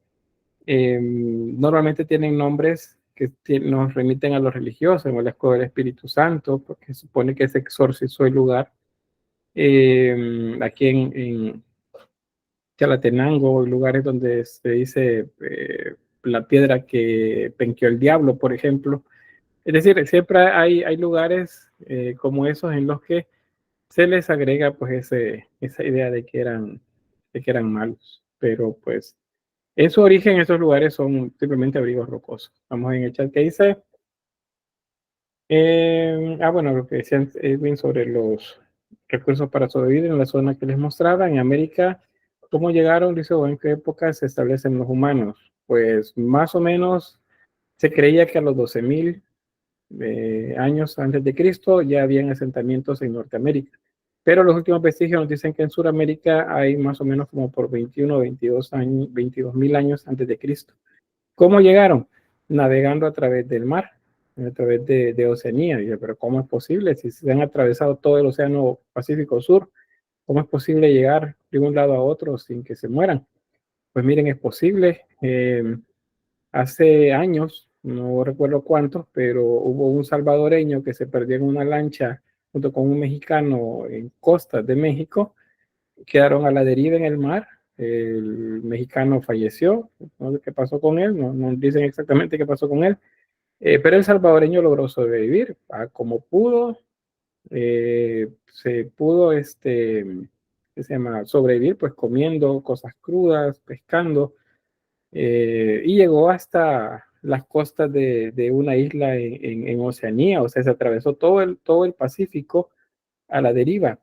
normalmente tienen nombres que nos remiten a los religiosos, como la escuela del Espíritu Santo, porque se supone que se exorcizó el lugar. Aquí en Chalatenango, lugares donde se dice la piedra que penqueó el diablo, por ejemplo. Es decir, siempre hay lugares como esos en los que se les agrega pues esa idea de que eran malos, pero pues en su origen esos lugares son simplemente abrigos rocosos. Vamos en el chat que dice, bueno, lo que decían Edwin sobre los recursos para sobrevivir en la zona que les mostraba, en América, ¿cómo llegaron? Dice, o en qué época se establecen los humanos. Pues más o menos se creía que a los 12.000 años antes de Cristo ya habían asentamientos en Norteamérica. Pero los últimos vestigios nos dicen que en Sudamérica hay más o menos como por 21 o 22.000 años antes de Cristo. ¿Cómo llegaron? Navegando a través del mar, a través de Oceanía. Y yo, pero ¿cómo es posible? Si se han atravesado todo el Océano Pacífico Sur, ¿cómo es posible llegar de un lado a otro sin que se mueran? Pues miren, es posible. Hace años, no recuerdo cuántos, pero hubo un salvadoreño que se perdió en una lancha junto con un mexicano en costas de México, quedaron a la deriva en el mar. El mexicano falleció, no sé qué pasó con él, no dicen exactamente qué pasó con él, pero el salvadoreño logró sobrevivir como pudo, se pudo, ¿qué se llama? Sobrevivir pues comiendo cosas crudas, pescando, y llegó hasta las costas de una isla en Oceanía, o sea, se atravesó todo el Pacífico a la deriva.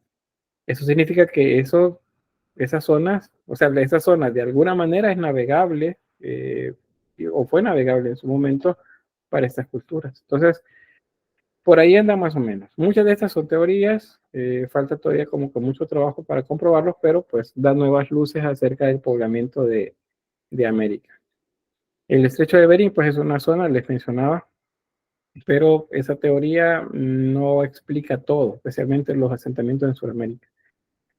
Eso significa que esas zonas, o sea, esa zona de alguna manera es navegable, o fue navegable en su momento para estas culturas. Entonces, por ahí anda más o menos. Muchas de estas son teorías, falta todavía como que mucho trabajo para comprobarlos, pero pues da nuevas luces acerca del poblamiento de América. El estrecho de Bering, pues es una zona, les mencionaba, pero esa teoría no explica todo, especialmente los asentamientos en Sudamérica.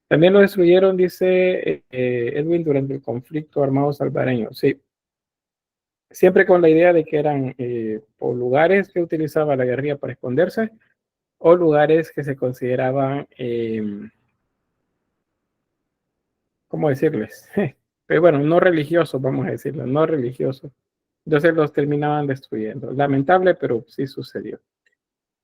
También lo destruyeron, dice Edwin, durante el conflicto armado salvadoreño. Sí, siempre con la idea de que eran o lugares que utilizaba la guerrilla para esconderse o lugares que se consideraban, ¿cómo decirles? Pero bueno, no religiosos, vamos a decirlo, no religiosos. Entonces los terminaban destruyendo. Lamentable, pero sí sucedió.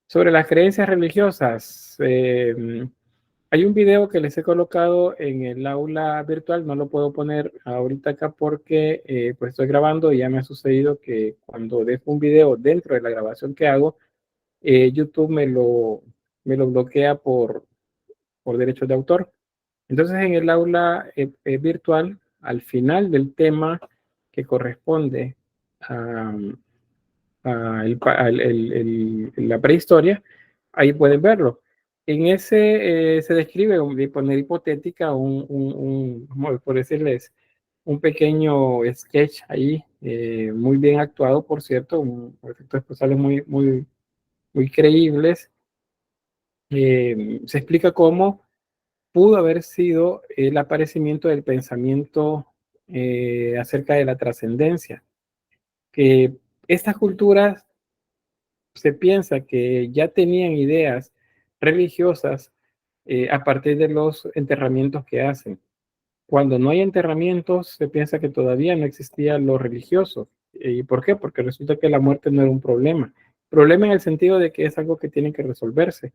Sobre las creencias religiosas, hay un video que les he colocado en el aula virtual, no lo puedo poner ahorita acá porque pues estoy grabando y ya me ha sucedido que cuando dejo un video dentro de la grabación que hago, YouTube me lo bloquea por derechos de autor. Entonces en el aula virtual, al final del tema que corresponde a la prehistoria, ahí pueden verlo. En ese se describe de manera hipotética por decirles, un pequeño sketch ahí, muy bien actuado, por cierto, efectos especiales muy creíbles. Se explica cómo pudo haber sido el aparecimiento del pensamiento acerca de la trascendencia, que estas culturas se piensa que ya tenían ideas religiosas a partir de los enterramientos que hacen. Cuando no hay enterramientos, se piensa que todavía no existía lo religioso. ¿Y por qué? Porque resulta que la muerte no era un problema. Problema en el sentido de que es algo que tiene que resolverse.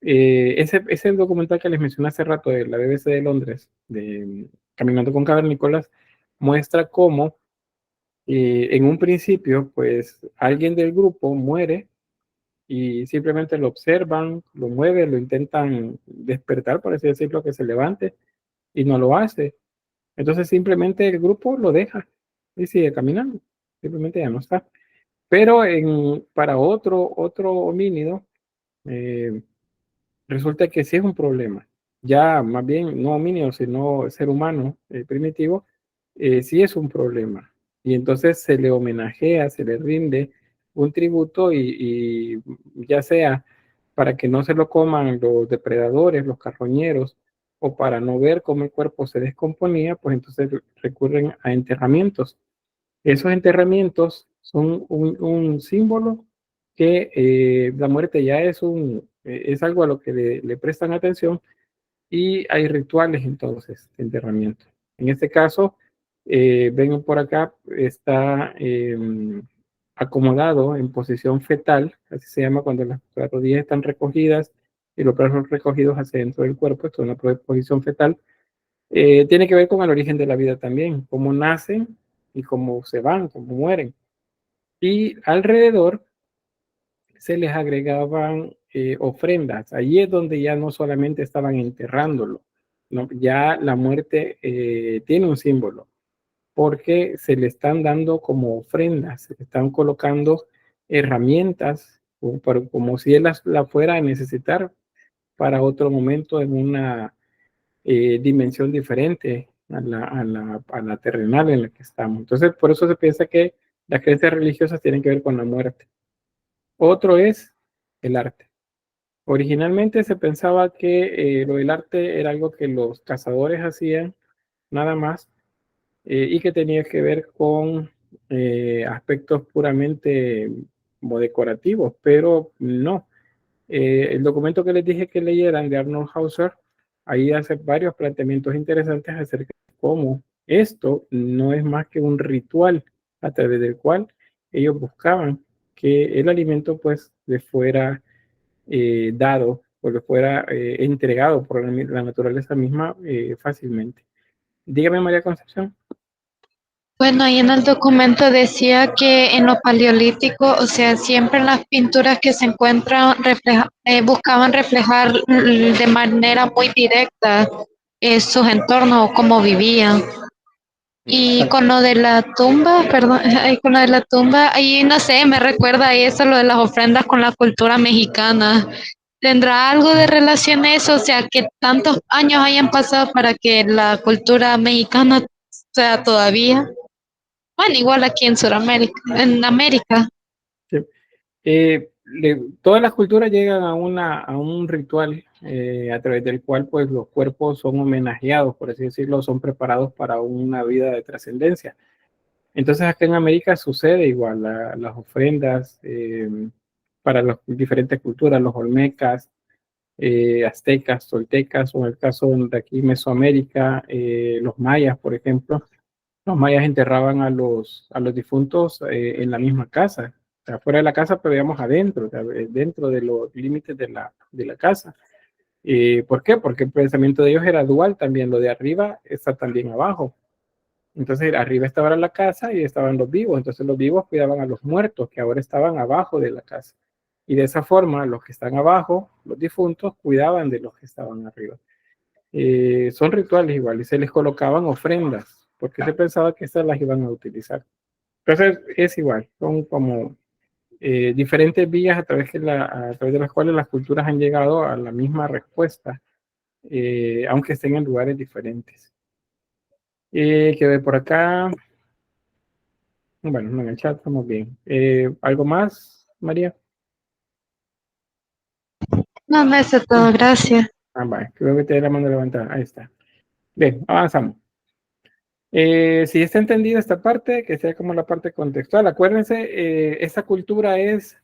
Ese documental que les mencioné hace rato de la BBC de Londres, de Caminando con Cavernícolas, muestra cómo en un principio, pues alguien del grupo muere y simplemente lo observan, lo mueven, lo intentan despertar, por así decirlo, que se levante y no lo hace. Entonces simplemente el grupo lo deja y sigue caminando, simplemente ya no está. Pero para otro homínido, eh, resulta que sí es un problema. Ya más bien no homínido, sino ser humano primitivo, sí es un problema. Y entonces se le homenajea, se le rinde un tributo y ya sea para que no se lo coman los depredadores, los carroñeros, o para no ver cómo el cuerpo se descomponía, pues entonces recurren a enterramientos. Esos enterramientos son un símbolo que la muerte ya es algo a lo que le prestan atención y hay rituales entonces de enterramiento. En este caso, ven por acá, está acomodado en posición fetal, así se llama cuando las rodillas están recogidas y los brazos recogidos hacia dentro del cuerpo, esto es una posición fetal. Tiene que ver con el origen de la vida también, cómo nacen y cómo se van, cómo mueren. Y alrededor se les agregaban ofrendas. Allí es donde ya no solamente estaban enterrándolo, ¿no? Ya la muerte tiene un símbolo, porque se le están dando como ofrendas, se le están colocando herramientas, como si él la fuera a necesitar para otro momento en una dimensión diferente a la terrenal en la que estamos. Entonces, por eso se piensa que las creencias religiosas tienen que ver con la muerte. Otro es el arte. Originalmente se pensaba que lo del arte era algo que los cazadores hacían nada más y que tenía que ver con aspectos puramente como decorativos, pero no. El documento que les dije que leyeran de Arnold Hauser, ahí hace varios planteamientos interesantes acerca de cómo esto no es más que un ritual a través del cual ellos buscaban que el alimento pues le fuera dado o le fuera entregado por la naturaleza misma fácilmente. Dígame, María Concepción. Bueno, ahí en el documento decía que en lo paleolítico, o sea, siempre en las pinturas que se encuentran buscaban reflejar de manera muy directa sus entornos o cómo vivían. Y con lo de la tumba, perdón, con lo de la tumba, ahí no sé, me recuerda a eso, lo de las ofrendas con la cultura mexicana. ¿Tendrá algo de relación eso? O sea, que tantos años hayan pasado para que la cultura mexicana sea todavía. Bueno, igual aquí en Sudamérica, en América. Sí. Todas las culturas llegan a un ritual a través del cual pues los cuerpos son homenajeados, por así decirlo, son preparados para una vida de trascendencia. Entonces acá en América sucede igual, las ofrendas para las diferentes culturas, los olmecas, aztecas, toltecas, o en el caso de aquí Mesoamérica, los mayas, por ejemplo. Los mayas enterraban a los difuntos en la misma casa, o sea, fuera de la casa, pero digamos adentro, o sea, dentro de los límites de la casa. ¿Por qué? Porque el pensamiento de ellos era dual también, lo de arriba está también abajo. Entonces, arriba estaba la casa y estaban los vivos, entonces los vivos cuidaban a los muertos que ahora estaban abajo de la casa. Y de esa forma, los que están abajo, los difuntos, cuidaban de los que estaban arriba. Son rituales igual y se les colocaban ofrendas porque se pensaba que estas las iban a utilizar. Entonces es igual, son como diferentes vías a través de las cuales las culturas han llegado a la misma respuesta, aunque estén en lugares diferentes. Que ve por acá. Bueno, en el chat estamos bien. ¿Algo más, María? No, no, eso es todo, gracias. Vale, creo que tiene la mano levantada. Ahí está. Bien, avanzamos. Si está entendida esta parte, que sea como la parte contextual. Acuérdense, esta cultura es,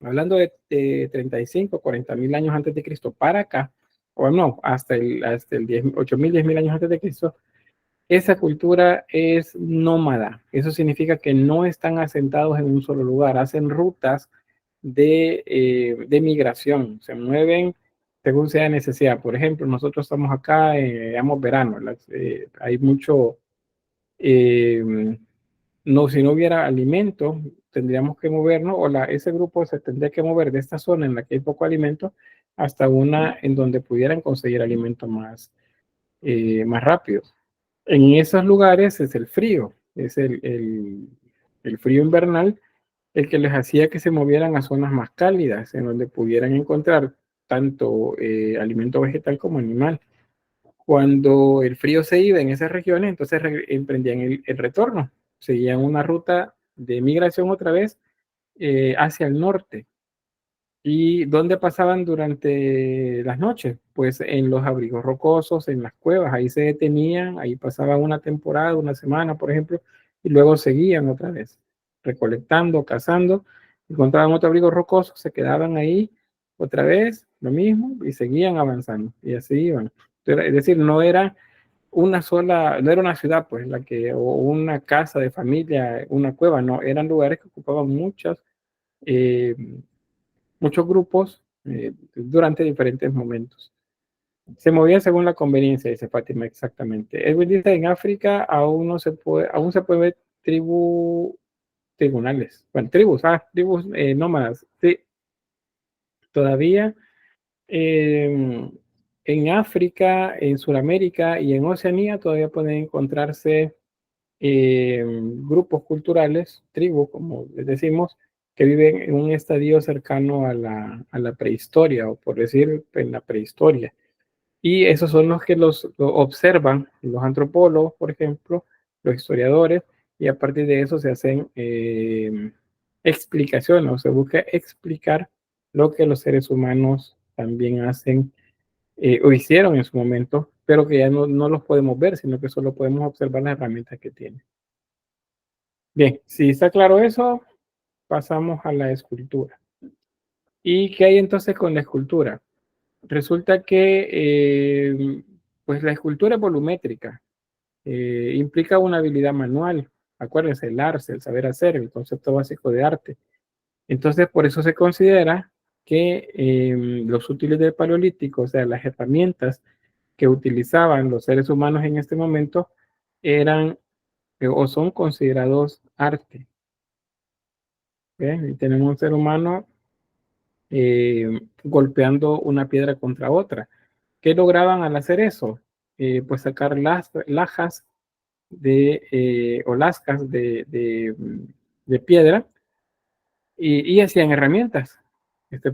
hablando de 35, 40 mil años antes de Cristo para acá, o no, hasta el 8.000, 10.000 años antes de Cristo, esa cultura es nómada. Eso significa que no están asentados en un solo lugar, hacen rutas de migración, se mueven según sea necesidad. Por ejemplo, nosotros estamos acá, digamos, verano, hay mucho, no, si no hubiera alimento, tendríamos que movernos, o ese grupo se tendría que mover de esta zona en la que hay poco alimento hasta una en donde pudieran conseguir alimento más rápido. En esos lugares es el frío, es el frío invernal el que les hacía que se movieran a zonas más cálidas, en donde pudieran encontrar tanto alimento vegetal como animal. Cuando el frío se iba en esas regiones, entonces emprendían el retorno, seguían una ruta de migración otra vez hacia el norte. ¿Y dónde pasaban durante las noches? Pues en los abrigos rocosos, en las cuevas, ahí se detenían, ahí pasaban una temporada, una semana, por ejemplo, y luego seguían otra vez, recolectando, cazando, encontraban otro abrigo rocoso, se quedaban ahí otra vez, lo mismo, y seguían avanzando, y así iban. Es decir, no era una sola, no era una ciudad, pues, o una casa de familia, una cueva, no, eran lugares que ocupaban eh, muchos grupos durante diferentes momentos. Se movían según la conveniencia, dice Fátima, exactamente. Edwin dice, en África aún se puede ver tribunales, bueno, tribus nómadas, sí, todavía en África, en Sudamérica y en Oceanía todavía pueden encontrarse grupos culturales, tribus, como les decimos, que viven en un estadio cercano a la prehistoria, o por decir, en la prehistoria. Y esos son los que lo observan los antropólogos, por ejemplo, los historiadores, y a partir de eso se hacen explicaciones, o se busca explicar lo que los seres humanos también hacen o hicieron en su momento, pero que ya no los podemos ver, sino que solo podemos observar las herramientas que tienen. Bien, si está claro eso, pasamos a la escultura. ¿Y qué hay entonces con la escultura? Resulta que pues la escultura es volumétrica, implica una habilidad manual. Acuérdense, el arte, el saber hacer, el concepto básico de arte. Entonces, por eso se considera que los útiles del Paleolítico, o sea, las herramientas que utilizaban los seres humanos en este momento, eran o son considerados arte. ¿Bien? Y tenemos un ser humano golpeando una piedra contra otra. ¿Qué lograban al hacer eso? Pues sacar lajas o lascas de piedra y hacían herramientas.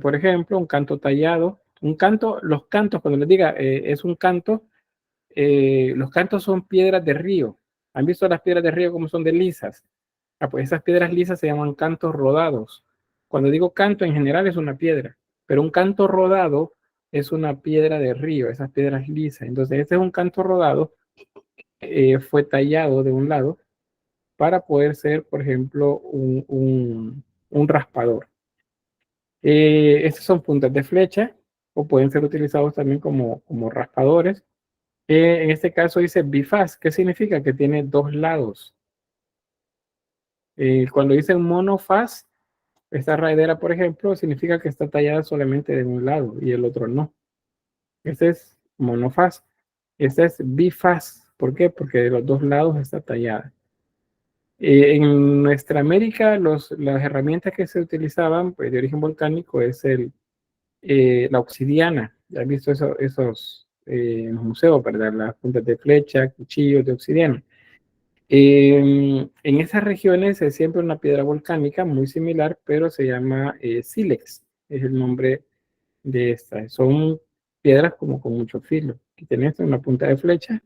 Por ejemplo, un canto tallado. Los cantos, cuando les diga es un canto, los cantos son piedras de río. ¿Han visto las piedras de río como son de lisas? Pues esas piedras lisas se llaman cantos rodados. Cuando digo canto, en general es una piedra, pero un canto rodado es una piedra de río, esas piedras lisas. Entonces, este es un canto rodado, fue tallado de un lado para poder ser, por ejemplo, un raspador. Estas son puntas de flecha o pueden ser utilizados también como raspadores. En este caso dice bifaz, ¿qué significa? Que tiene dos lados. Cuando dicen monofaz, esta raidera, por ejemplo, significa que está tallada solamente de un lado y el otro no. Este es monofaz. Este es bifaz. ¿Por qué? Porque de los dos lados está tallada. En nuestra América, las herramientas que se utilizaban pues, de origen volcánico es la obsidiana. Ya han visto esos en los museos, ¿verdad? Las puntas de flecha, cuchillos de obsidiana. En esas regiones es siempre una piedra volcánica muy similar, pero se llama sílex, es el nombre de esta. Son piedras como con mucho filo. Aquí tenés una punta de flecha,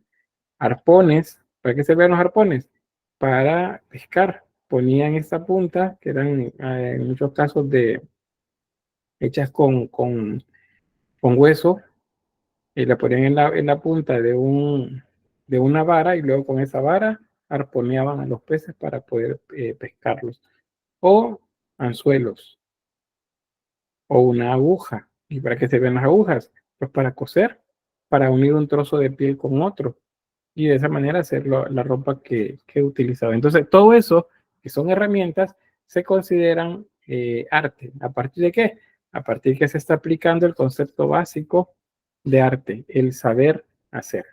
arpones. ¿Para qué servían los arpones? Para pescar. Ponían esta punta, que eran en muchos casos hechas con hueso, y la ponían en la punta de una vara y luego con esa vara arponeaban a los peces para poder pescarlos. O anzuelos, o una aguja. ¿Y para qué se ven las agujas? Pues para coser, para unir un trozo de piel con otro y de esa manera hacer la ropa que utilizaba. Entonces, todo eso, que son herramientas, se consideran arte. ¿A partir de qué? A partir de que se está aplicando el concepto básico de arte, el saber hacer.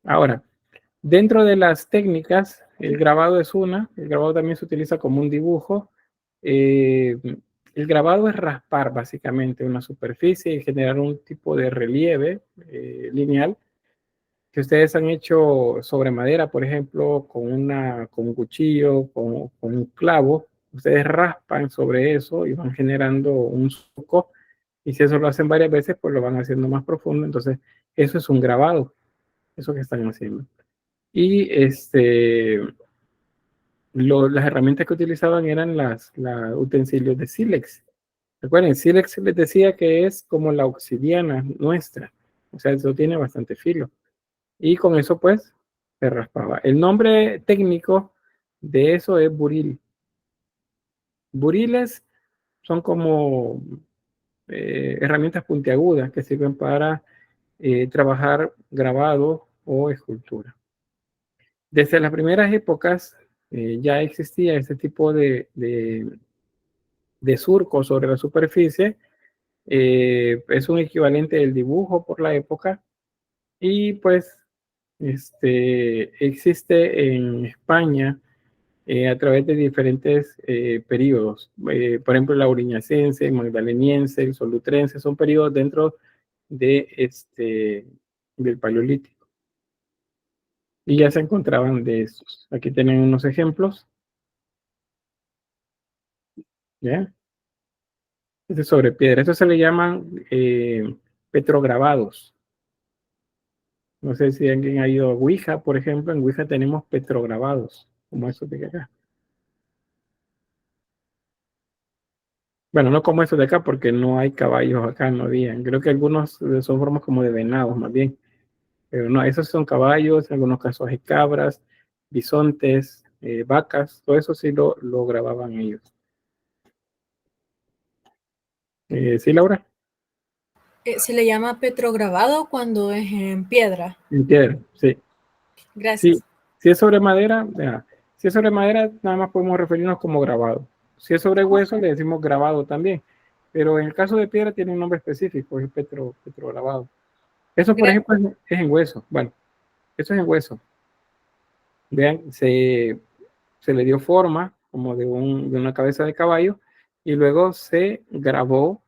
Ahora, dentro de las técnicas, el grabado es una, el grabado también se utiliza como un dibujo. El grabado es raspar básicamente una superficie y generar un tipo de relieve lineal que ustedes han hecho sobre madera, por ejemplo, con un cuchillo, con un clavo. Ustedes raspan sobre eso y van generando un surco. Y si eso lo hacen varias veces, pues lo van haciendo más profundo. Entonces, eso es un grabado, eso que están haciendo. Y las herramientas que utilizaban eran los utensilios de sílex. Recuerden, sílex les decía que es como la obsidiana nuestra. O sea, eso tiene bastante filo. Y con eso, pues, se raspaba. El nombre técnico de eso es buril. Buriles son como herramientas puntiagudas que sirven para trabajar grabado o escultura. Desde las primeras épocas ya existía este tipo de surcos sobre la superficie. Es un equivalente del dibujo por la época y pues existe en España a través de diferentes periodos. Por ejemplo, la auriñacense, magdaleniense, el solutrense, son periodos dentro de del Paleolítico. Y ya se encontraban de estos. Aquí tienen unos ejemplos. ¿Ya? Este es sobre piedra. Esto se le llaman petrograbados. No sé si alguien ha ido a Ouija, por ejemplo. En Ouija tenemos petrograbados, como estos de acá. Bueno, no como estos de acá, porque no hay caballos acá, no había. Creo que algunos son formas como de venados, más bien. Pero no, esos son caballos, en algunos casos hay cabras, bisontes, vacas, todo eso sí lo grababan ellos. ¿Sí, Laura? Se le llama petrograbado cuando es en piedra. En piedra, sí. Gracias. Sí, si es sobre madera, si es sobre madera, nada más podemos referirnos como grabado. Si es sobre hueso, le decimos grabado también. Pero en el caso de piedra tiene un nombre específico, es petrograbado. Eso, por ejemplo, es en hueso. Bueno, eso es en hueso. Vean, se le dio forma como de una cabeza de caballo y luego se grabó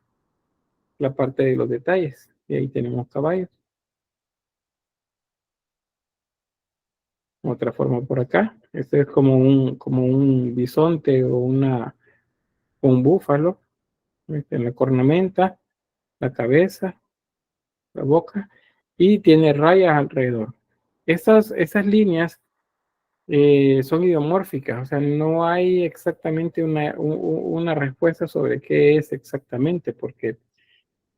la parte de los detalles. Y ahí tenemos caballos. Otra forma por acá. Este es como un bisonte o un búfalo. En la cornamenta, la cabeza, la boca y tiene rayas alrededor. Esas líneas son idiomórficas, o sea, no hay exactamente una respuesta sobre qué es exactamente, porque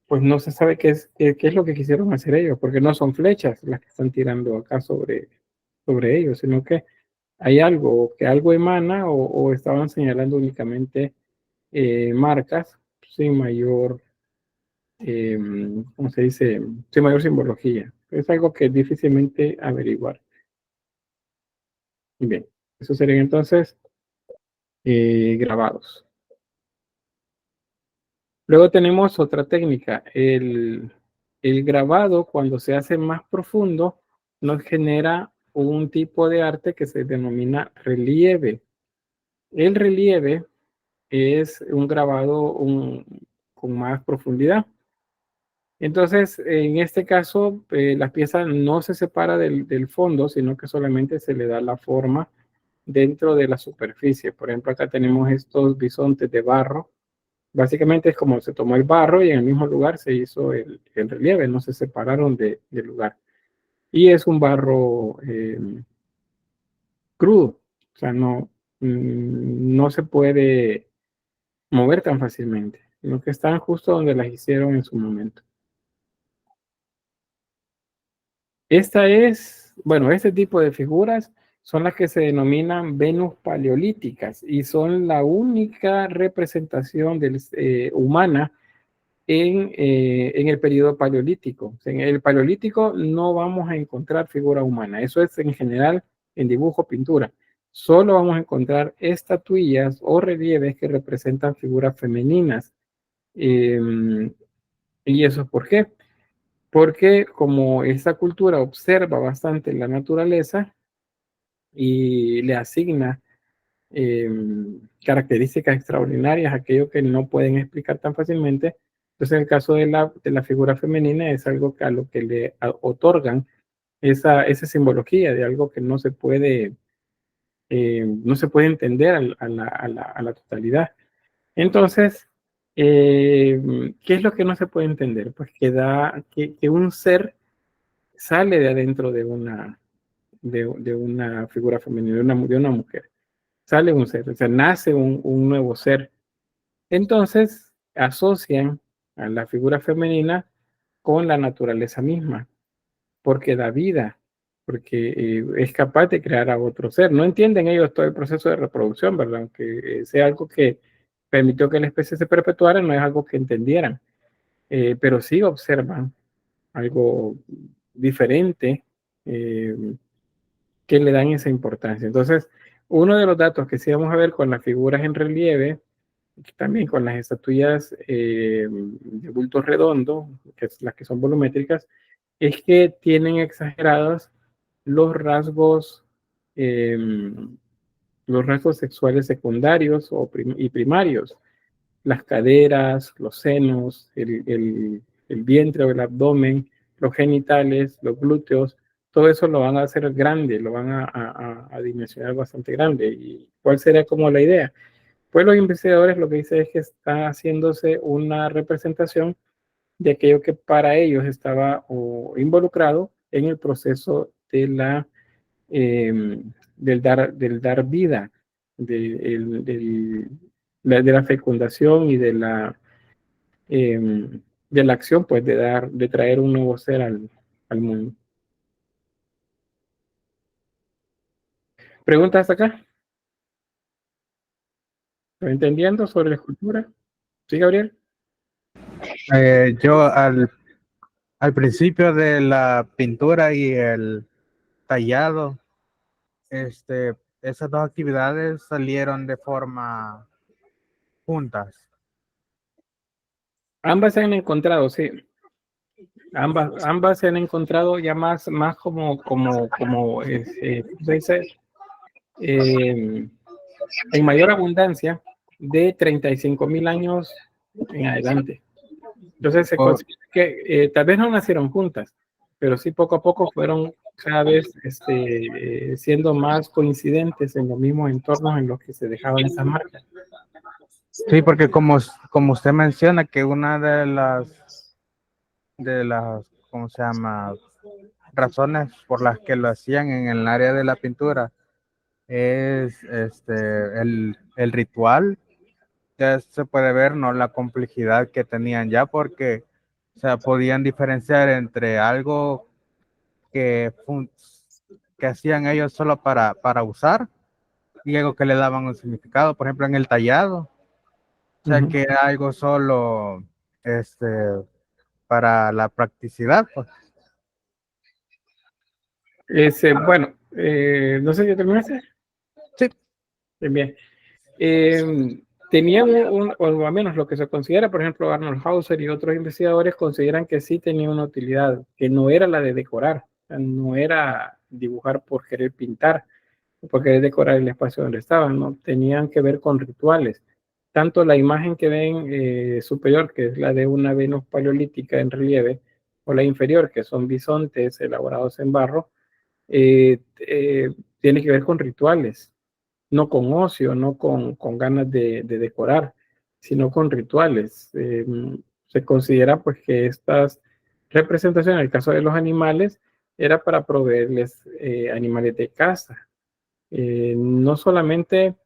pues no se sabe qué es lo que quisieron hacer ellos, porque no son flechas las que están tirando acá sobre ellos, sino que hay algo, que algo emana o estaban señalando únicamente marcas sin mayor, ¿cómo se dice? Sin mayor simbología. Es algo que es difícilmente averiguar. Bien, eso serían entonces grabados. Luego tenemos otra técnica. El grabado, cuando se hace más profundo, nos genera un tipo de arte que se denomina relieve. El relieve es un grabado con más profundidad. Entonces, en este caso, la pieza no se separa del fondo, sino que solamente se le da la forma dentro de la superficie. Por ejemplo, acá tenemos estos bisontes de barro. Básicamente es como se tomó el barro y en el mismo lugar se hizo el relieve, no se separaron del lugar. Y es un barro crudo, o sea, no se puede mover tan fácilmente. sino que están justo donde las hicieron en su momento. Este tipo de figuras son las que se denominan Venus paleolíticas y son la única representación humana en el periodo paleolítico. En el paleolítico no vamos a encontrar figura humana, eso es en general en dibujo, pintura. Solo vamos a encontrar estatuillas o relieves que representan figuras femeninas. ¿Y eso por qué? Porque como esta cultura observa bastante la naturaleza y le asigna características extraordinarias, aquello que no pueden explicar tan fácilmente, entonces en el caso de la figura femenina es algo a lo que le otorgan esa simbología de algo que no se puede entender a la totalidad. Entonces, ¿qué es lo que no se puede entender? Pues que un ser sale de adentro de una figura femenina, de una mujer. Sale un ser, o sea, nace un nuevo ser. Entonces, asocian a la figura femenina con la naturaleza misma, porque da vida, porque es capaz de crear a otro ser. No entienden ellos todo el proceso de reproducción, ¿verdad? Aunque sea algo que permitió que la especie se perpetuara, no es algo que entendieran, pero sí observan algo diferente que le dan esa importancia. Entonces, uno de los datos que sí vamos a ver con las figuras en relieve, también con las estatuillas de bulto redondo, que es las que son volumétricas, es que tienen exagerados los rasgos sexuales secundarios y primarios, las caderas, los senos, el vientre o el abdomen, los genitales, los glúteos, todo eso lo van a hacer grande, lo van a dimensionar bastante grande. ¿Y cuál sería como la idea? Pues los investigadores lo que dicen es que está haciéndose una representación de aquello que para ellos estaba involucrado en el proceso del dar vida, de la fecundación y de la acción, pues, de traer un nuevo ser al mundo. ¿Preguntas hasta acá? ¿Estoy entendiendo sobre la escultura? ¿Sí, Gabriel? Yo al principio de la pintura y el tallado, esas dos actividades salieron de forma juntas. Ambas se han encontrado, sí. Ambas se han encontrado ya más como ¿cómo se dice? En mayor abundancia de 35,000 años en adelante. Entonces se considera que tal vez no nacieron juntas, pero sí poco a poco fueron cada vez siendo más coincidentes en los mismos entornos en los que se dejaban esas marcas. Sí, porque como usted menciona que una de las, ¿cómo se llama?, razones por las que lo hacían en el área de la pintura es el ritual. Ya se puede ver, ¿no?, la complejidad que tenían ya, porque, o sea, podían diferenciar entre algo que hacían ellos solo para usar y algo que le daban un significado. Por ejemplo, en el tallado, o sea, que era algo solo para la practicidad, pues. Bueno, no sé si terminaste. Sí. Bien. Tenía o al menos lo que se considera, por ejemplo, Arnold Hauser y otros investigadores consideran que sí tenía una utilidad, que no era la de decorar, no era dibujar por querer pintar, por querer decorar el espacio donde estaban, no tenían que ver con rituales. Tanto la imagen que ven superior, que es la de una Venus paleolítica en relieve, o la inferior, que son bisontes elaborados en barro, tiene que ver con rituales, no con ocio, no con ganas de decorar, sino con rituales. Se considera pues que estas representaciones, en el caso de los animales, era para proveerles animales de caza. No solamente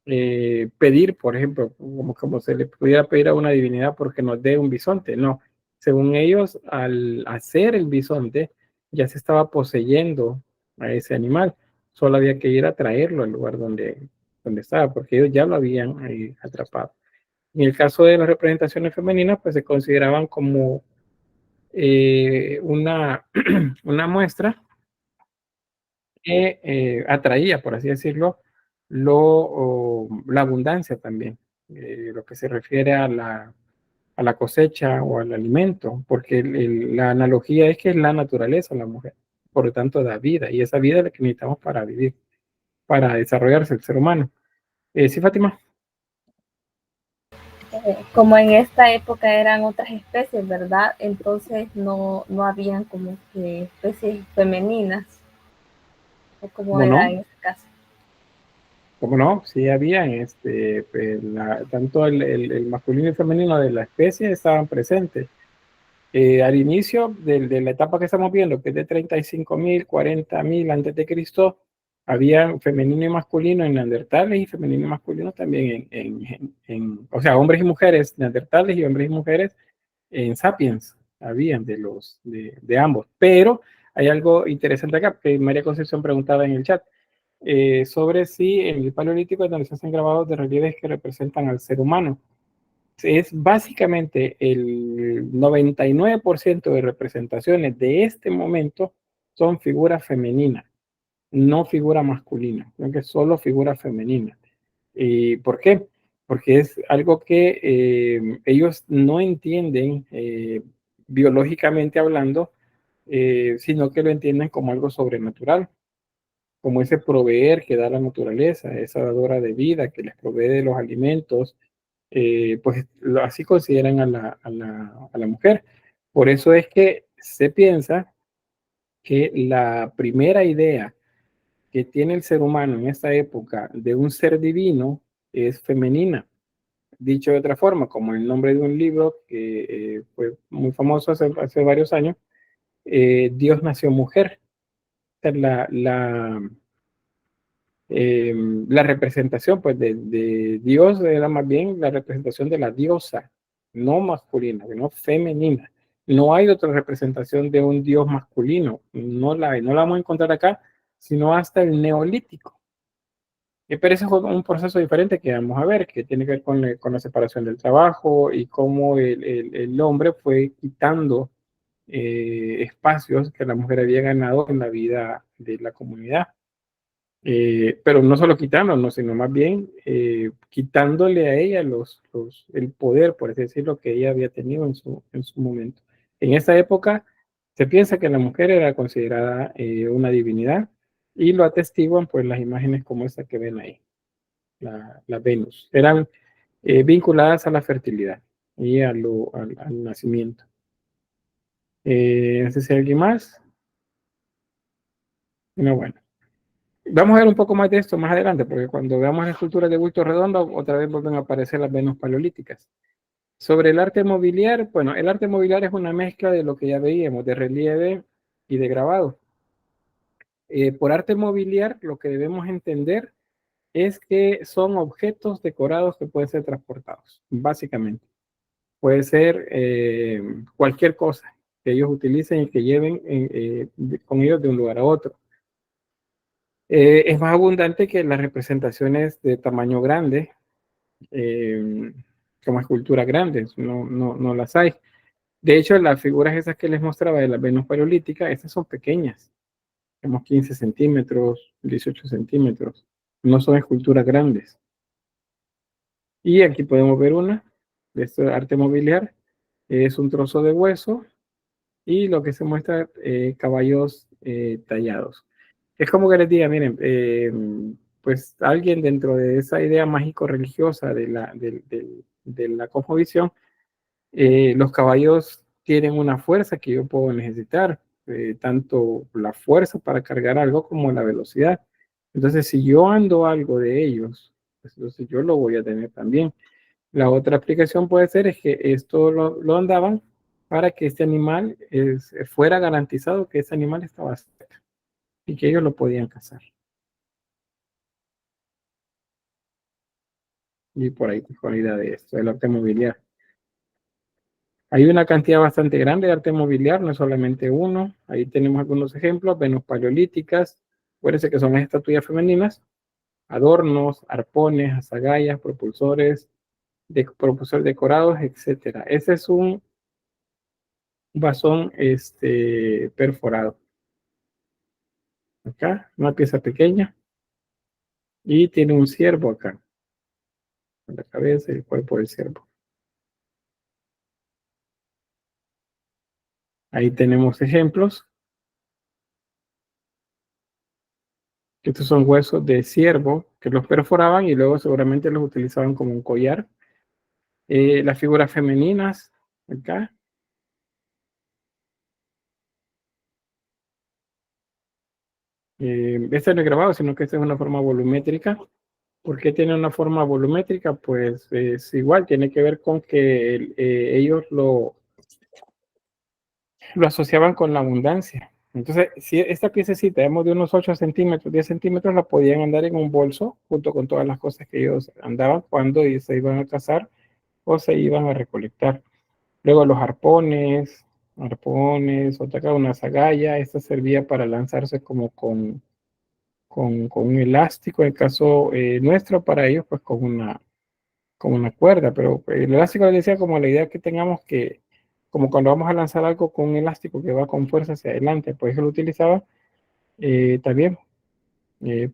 pedir, por ejemplo, como se le pudiera pedir a una divinidad porque nos dé un bisonte. No, según ellos, al hacer el bisonte, ya se estaba poseyendo a ese animal. Solo había que ir a traerlo al lugar donde estaba, porque ellos ya lo habían ahí atrapado. En el caso de las representaciones femeninas, pues se consideraban como una muestra que atraía, por así decirlo, la abundancia también, lo que se refiere a la cosecha o al alimento, porque la analogía es que es la naturaleza la mujer, por lo tanto da vida, y esa vida es la que necesitamos para vivir, para desarrollarse el ser humano. Sí, Fátima. Como en esta época eran otras especies, ¿verdad? Entonces no habían como que especies femeninas, o como ¿Cómo era no? en ese caso. ¿Cómo no? Sí habían, tanto el masculino y el femenino de la especie estaban presentes. Al inicio de la etapa que estamos viendo, que es de 35.000, 40.000 antes de Cristo, había femenino y masculino en neandertales y femenino y masculino también o sea, hombres y mujeres neandertales y hombres y mujeres en sapiens, habían de ambos. Pero hay algo interesante acá, que María Concepción preguntaba en el chat, sobre si en el Paleolítico es donde se hacen grabados de relieves que representan al ser humano. Es básicamente el 99% de representaciones de este momento son figuras femeninas, no figura masculina, sino que solo figura femenina. ¿Y por qué? Porque es algo que ellos no entienden biológicamente hablando, sino que lo entienden como algo sobrenatural, como ese proveer que da la naturaleza, esa dadora de vida que les provee de los alimentos, pues así consideran a la mujer. Por eso es que se piensa que la primera idea que tiene el ser humano en esta época de un ser divino es femenina. Dicho de otra forma, como el nombre de un libro que fue muy famoso hace varios años, Dios nació mujer. La representación pues de Dios era más bien la representación de la diosa, no masculina, sino femenina. No hay otra representación de un Dios masculino, no la hay, no la vamos a encontrar acá, sino hasta el Neolítico. Pero ese es un proceso diferente que vamos a ver, que tiene que ver con la separación del trabajo y cómo el hombre fue quitando espacios que la mujer había ganado en la vida de la comunidad. Pero no solo quitándolo, sino más bien quitándole a ella el poder, por así decirlo, que ella había tenido en su momento. En esta época se piensa que la mujer era considerada una divinidad y lo atestiguan pues las imágenes como esta que ven ahí, la Venus. Eran vinculadas a la fertilidad y al nacimiento. No sé si hay alguien más. No, bueno. Vamos a ver un poco más de esto más adelante, porque cuando veamos las esculturas de bulto redondo, otra vez vuelven a aparecer las Venus paleolíticas. Sobre el arte mobiliar, bueno, el arte mobiliar es una mezcla de lo que ya veíamos, de relieve y de grabado. Por arte mobiliar, lo que debemos entender es que son objetos decorados que pueden ser transportados, básicamente. Puede ser cualquier cosa que ellos utilicen y que lleven con ellos de un lugar a otro. Es más abundante que las representaciones de tamaño grande, como esculturas grandes, no las hay. De hecho, las figuras esas que les mostraba de la Venus paleolítica, estas son pequeñas, como 15 centímetros, 18 centímetros, no son esculturas grandes. Y aquí podemos ver una de este arte mobiliar, es un trozo de hueso y lo que se muestra caballos tallados. Es como que les diga, miren, pues alguien dentro de esa idea mágico-religiosa de la cosmovisión, los caballos tienen una fuerza que yo puedo necesitar, tanto la fuerza para cargar algo como la velocidad. Entonces, si yo ando algo de ellos, pues entonces yo lo voy a tener también. La otra explicación puede ser es que esto lo andaban para que este animal fuera garantizado que ese animal estaba cerca y que ellos lo podían cazar. Y por ahí pues, con la idea de esto, del arte mobiliario. Hay una cantidad bastante grande de arte mobiliario, no es solamente uno. Ahí tenemos algunos ejemplos, Venus paleolíticas. Acuérdense que son las estatuillas femeninas, adornos, arpones, azagallas, propulsores decorados, etcétera. Ese es un basón perforado. Acá, una pieza pequeña. Y tiene un ciervo acá. La cabeza y el cuerpo del ciervo. Ahí tenemos ejemplos. Estos son huesos de ciervo que los perforaban y luego seguramente los utilizaban como un collar. Las figuras femeninas, acá. Este no es grabado, sino que esta es una forma volumétrica. ¿Por qué tiene una forma volumétrica? Pues es igual, tiene que ver con que ellos lo asociaban con la abundancia. Entonces, si esta piececita, digamos, de unos 8 centímetros, 10 centímetros, la podían andar en un bolso junto con todas las cosas que ellos andaban cuando se iban a cazar o se iban a recolectar. Luego los arpones, otra una azagaya, esta servía para lanzarse como con un elástico, en el caso nuestro, para ellos, pues con una cuerda, pero el elástico les decía como la idea que tengamos que, como cuando vamos a lanzar algo con un elástico que va con fuerza hacia adelante, pues eso lo utilizaba también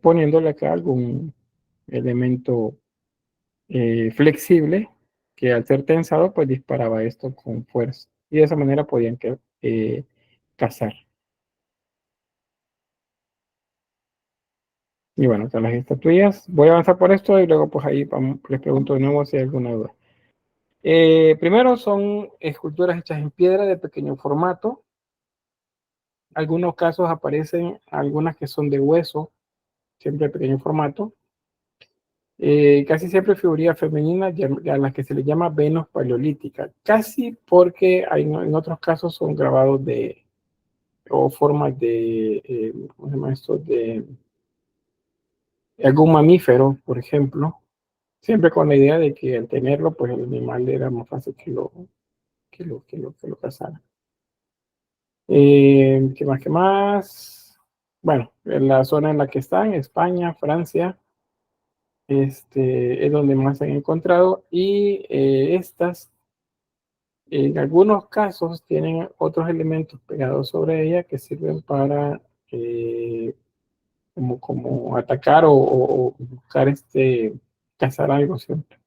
poniéndole acá algún elemento flexible que al ser tensado pues disparaba esto con fuerza y de esa manera podían cazar. Y bueno, acá las estatuillas. Voy a avanzar por esto y luego pues ahí les pregunto de nuevo si hay alguna duda. Primero son esculturas hechas en piedra de pequeño formato. Algunos casos aparecen algunas que son de hueso, siempre de pequeño formato. Casi siempre figuras femeninas a las que se le llama Venus paleolítica. Casi porque en otros casos son grabados o formas de, ¿cómo se llama esto? De algún mamífero, por ejemplo. Siempre con la idea de que al tenerlo, pues el animal era más fácil que lo cazara. ¿Qué más? ¿Qué más? Bueno, en la zona en la que están, España, Francia, es donde más se han encontrado y estas, en algunos casos, tienen otros elementos pegados sobre ella que sirven para como atacar o buscar cazar algo siempre.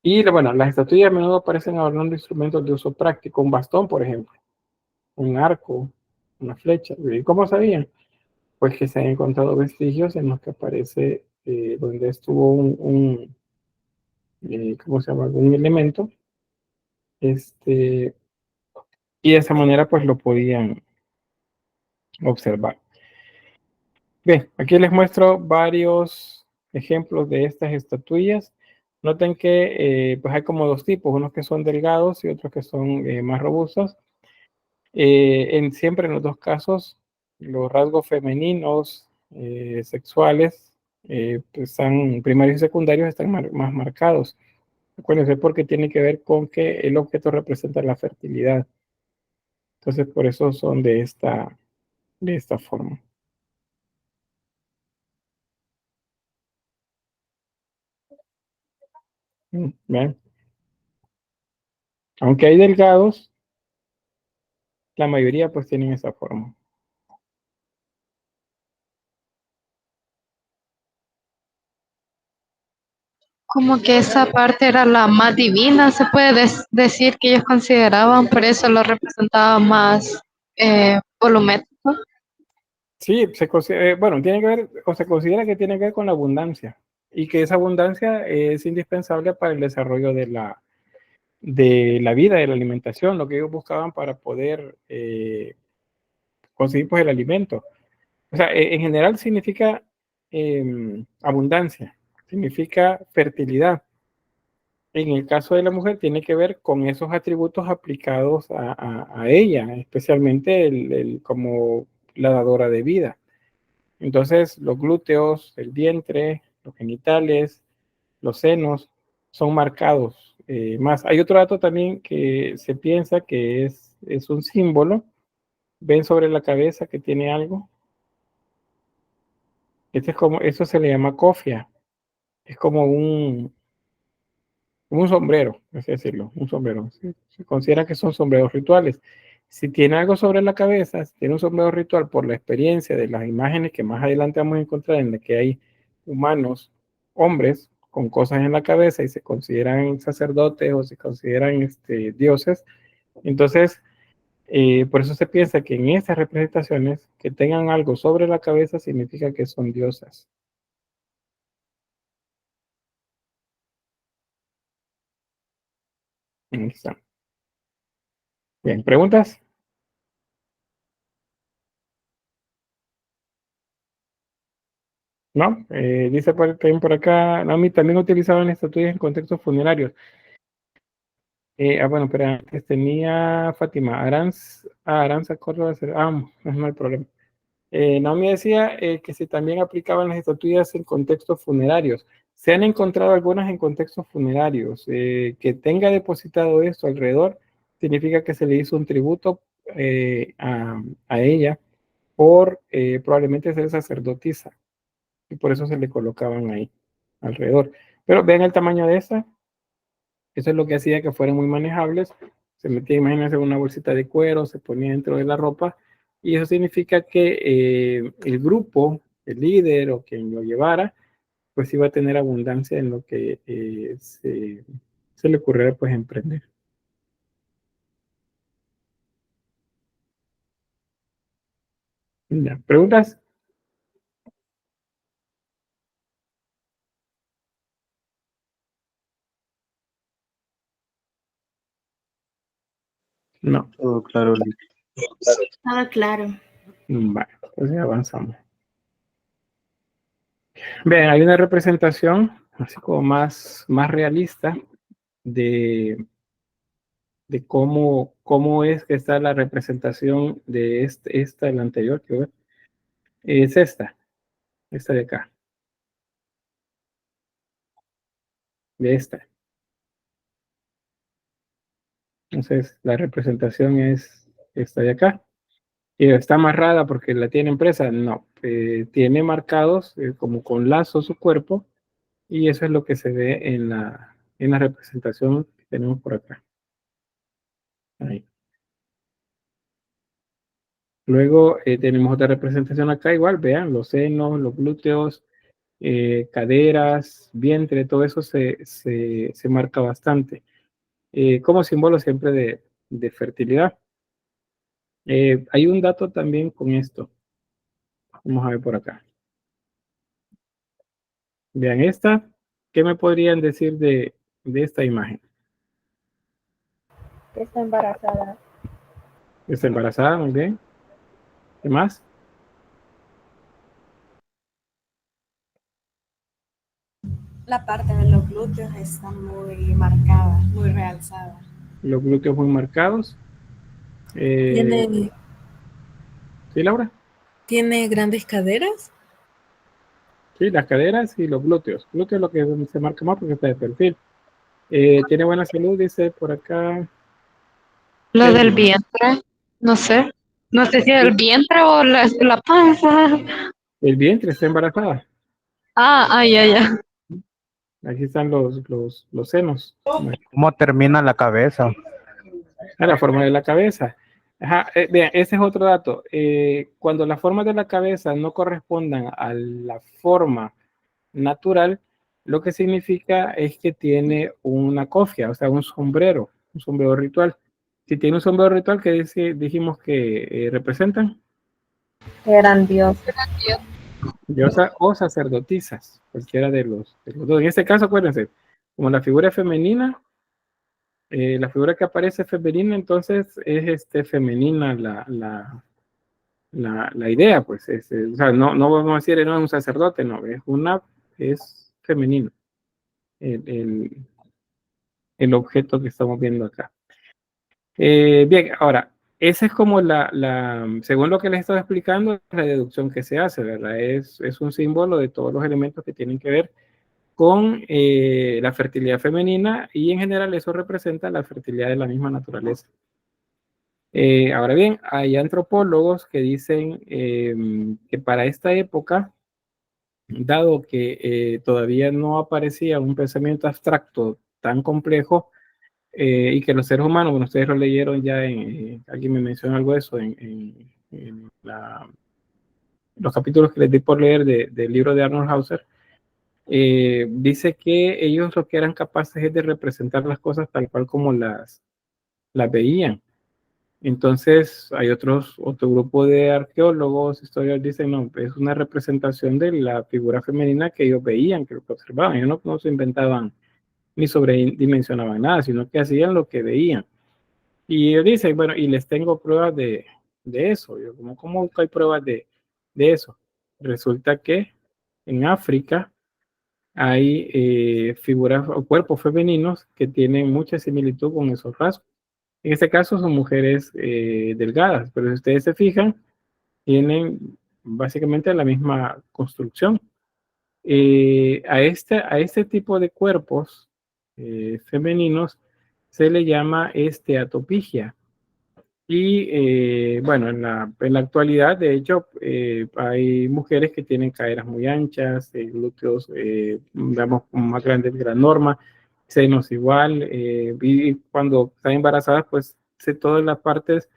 Y bueno, las estatuillas a menudo aparecen adornando instrumentos de uso práctico, un bastón, por ejemplo, un arco, una flecha. ¿Y cómo sabían? Pues que se han encontrado vestigios en los que aparece donde estuvo ¿cómo se llama? Un elemento, y de esa manera pues lo podían observar. Bien, aquí les muestro varios ejemplos de estas estatuillas. Noten que pues hay como dos tipos, unos que son delgados y otros que son más robustos. Siempre en los dos casos, los rasgos femeninos sexuales, pues están primarios y secundarios, están más marcados. Acuérdense porque tiene que ver con que el objeto representa la fertilidad. Entonces, por eso son de esta forma. ¿Ven? Aunque hay delgados, la mayoría pues tienen esa forma. Como que esa parte era la más divina, se puede decir que ellos consideraban, por eso lo representaba más volumétrico. Sí, bueno, tiene que ver, o se considera que tiene que ver con la abundancia y que esa abundancia es indispensable para el desarrollo de la vida, de la alimentación, lo que ellos buscaban para poder conseguir pues el alimento. O sea, en general significa abundancia, significa fertilidad. En el caso de la mujer tiene que ver con esos atributos aplicados a ella, especialmente como la dadora de vida. Entonces, los glúteos, el vientre, los genitales, los senos son marcados más. Hay otro dato también que se piensa que es un símbolo. ¿Ven sobre la cabeza que tiene algo? Este es como, eso se le llama cofia. Es como un sombrero, así decirlo, un sombrero. Se considera que son sombreros rituales. Si tiene algo sobre la cabeza, si tiene un sombrero ritual por la experiencia de las imágenes que más adelante vamos a encontrar en las que hay humanos, hombres, con cosas en la cabeza y se consideran sacerdotes o se consideran dioses, entonces por eso se piensa que en estas representaciones que tengan algo sobre la cabeza significa que son diosas. Ahí está. Bien, ¿preguntas? ¿No? Dice también por acá, Naomi, también utilizaban estatuillas en contextos funerarios. Bueno, pero antes tenía Fátima, Aranza Córdoba, no hay problema. Naomi decía que si también aplicaban las estatuillas en contextos funerarios. Se han encontrado algunas en contextos funerarios. Que tenga depositado esto alrededor significa que se le hizo un tributo a ella por probablemente ser sacerdotisa. Y por eso se le colocaban ahí alrededor. Pero vean el tamaño de esa. Eso es lo que hacía que fueran muy manejables. Se metía, imagínense, una bolsita de cuero, se ponía dentro de la ropa, y eso significa que el grupo, el líder o quien lo llevara, pues iba a tener abundancia en lo que se le ocurriera pues emprender. Ya, ¿preguntas? No. Todo claro. Todo claro. Vale, pues ya avanzamos. Bien, hay una representación así como más realista de cómo es que está la representación de esta, la anterior, que ver, es esta de acá, de esta. Entonces, la representación es esta de acá. Y está amarrada porque la tiene empresa. No, tiene marcados como con lazo su cuerpo, y eso es lo que se ve en la representación que tenemos por acá. Ahí. Luego tenemos otra representación acá igual, vean, los senos, los glúteos, caderas, vientre, todo eso se marca bastante. Como símbolo siempre de fertilidad. Hay un dato también con esto. Vamos a ver por acá. Vean esta. ¿Qué me podrían decir de esta imagen? Que está embarazada. Está embarazada, muy bien. ¿Qué más? La parte de los glúteos está muy marcada, muy realzada. Los glúteos muy marcados. ¿Tiene ¿Sí, Laura? grandes caderas? Sí, las caderas y los glúteos. Glúteos es lo que se marca más porque está de perfil. Tiene buena salud, dice por acá. Lo del vientre, no sé. No sé si el vientre o la panza. El vientre está embarazada. Ya. Aquí están los senos. ¿Cómo termina la cabeza? A la forma de la cabeza. Ajá, vean, ese es otro dato. Cuando las formas de la cabeza no correspondan a la forma natural, lo que significa es que tiene una cofia, o sea, un sombrero ritual. Si tiene un sombrero ritual, ¿qué dijimos que representan? Eran dioses. Diosa o sacerdotisas, cualquiera de los dos. En este caso, acuérdense, como la figura es femenina, la figura que aparece femenina, entonces es femenina la idea, pues. O sea, no vamos a decir, no es un sacerdote, no, es femenino el objeto que estamos viendo acá. Bien, ahora, esa es como según lo que les estaba explicando, la deducción que se hace, ¿verdad? Es un símbolo de todos los elementos que tienen que ver con la fertilidad femenina, y en general eso representa la fertilidad de la misma naturaleza. Ahora bien, hay antropólogos que dicen que para esta época, dado que todavía no aparecía un pensamiento abstracto tan complejo, y que los seres humanos, bueno, ustedes lo leyeron ya, alguien me mencionó algo de eso en los capítulos que les di por leer del libro de Arnold Hauser, dice que ellos lo que eran capaces es de representar las cosas tal cual como las veían. Entonces hay otro grupo de arqueólogos, historiadores, dicen, no, es una representación de la figura femenina que ellos veían, que lo que observaban. Ellos no se inventaban ni sobredimensionaban nada, sino que hacían lo que veían. Y ellos dicen, bueno, y les tengo pruebas de eso. Yo, ¿cómo hay pruebas de eso? Resulta que en África hay figuras o cuerpos femeninos que tienen mucha similitud con esos rasgos. En este caso son mujeres delgadas, pero si ustedes se fijan, tienen básicamente la misma construcción. A este tipo de cuerpos femeninos se le llama esteatopigia. Y bueno, en la actualidad, de hecho, hay mujeres que tienen caderas muy anchas, glúteos, digamos, más grandes de la norma, senos igual, y cuando están embarazadas, pues todas las partes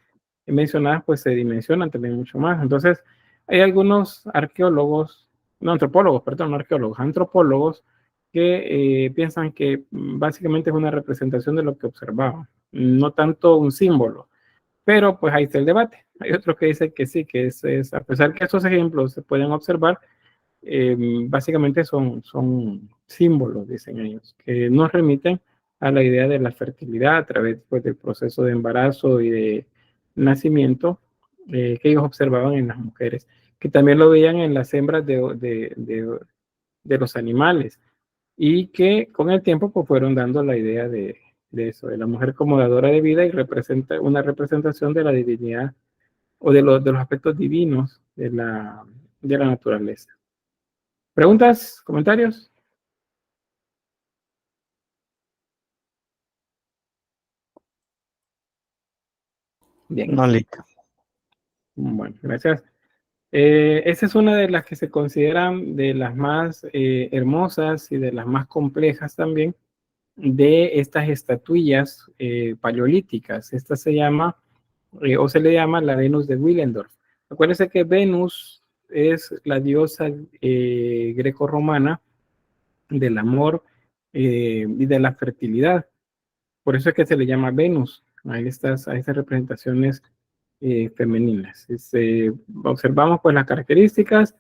mencionadas, pues se dimensionan también mucho más. Entonces, hay algunos arqueólogos, no antropólogos, perdón, no arqueólogos, antropólogos, que piensan que básicamente es una representación de lo que observaban, no tanto un símbolo. Pero pues ahí está el debate. Hay otros que dicen que sí, que es a pesar que estos ejemplos se pueden observar, básicamente son símbolos, dicen ellos, que nos remiten a la idea de la fertilidad a través pues, del proceso de embarazo y de nacimiento que ellos observaban en las mujeres, que también lo veían en las hembras de los animales, y que con el tiempo pues fueron dando la idea de eso, de la mujer como dadora de vida, y representa una representación de la divinidad o de los aspectos divinos de la naturaleza. ¿Preguntas? ¿Comentarios? Bien. No, listo. Bueno, gracias. Esa es una de las que se consideran de las más hermosas y de las más complejas también de estas estatuillas paleolíticas. Esta se llama, o se le llama la Venus de Willendorf. Acuérdense que Venus es la diosa greco-romana del amor y de la fertilidad. Por eso es que se le llama Venus a estas representaciones femeninas. Observamos pues las características,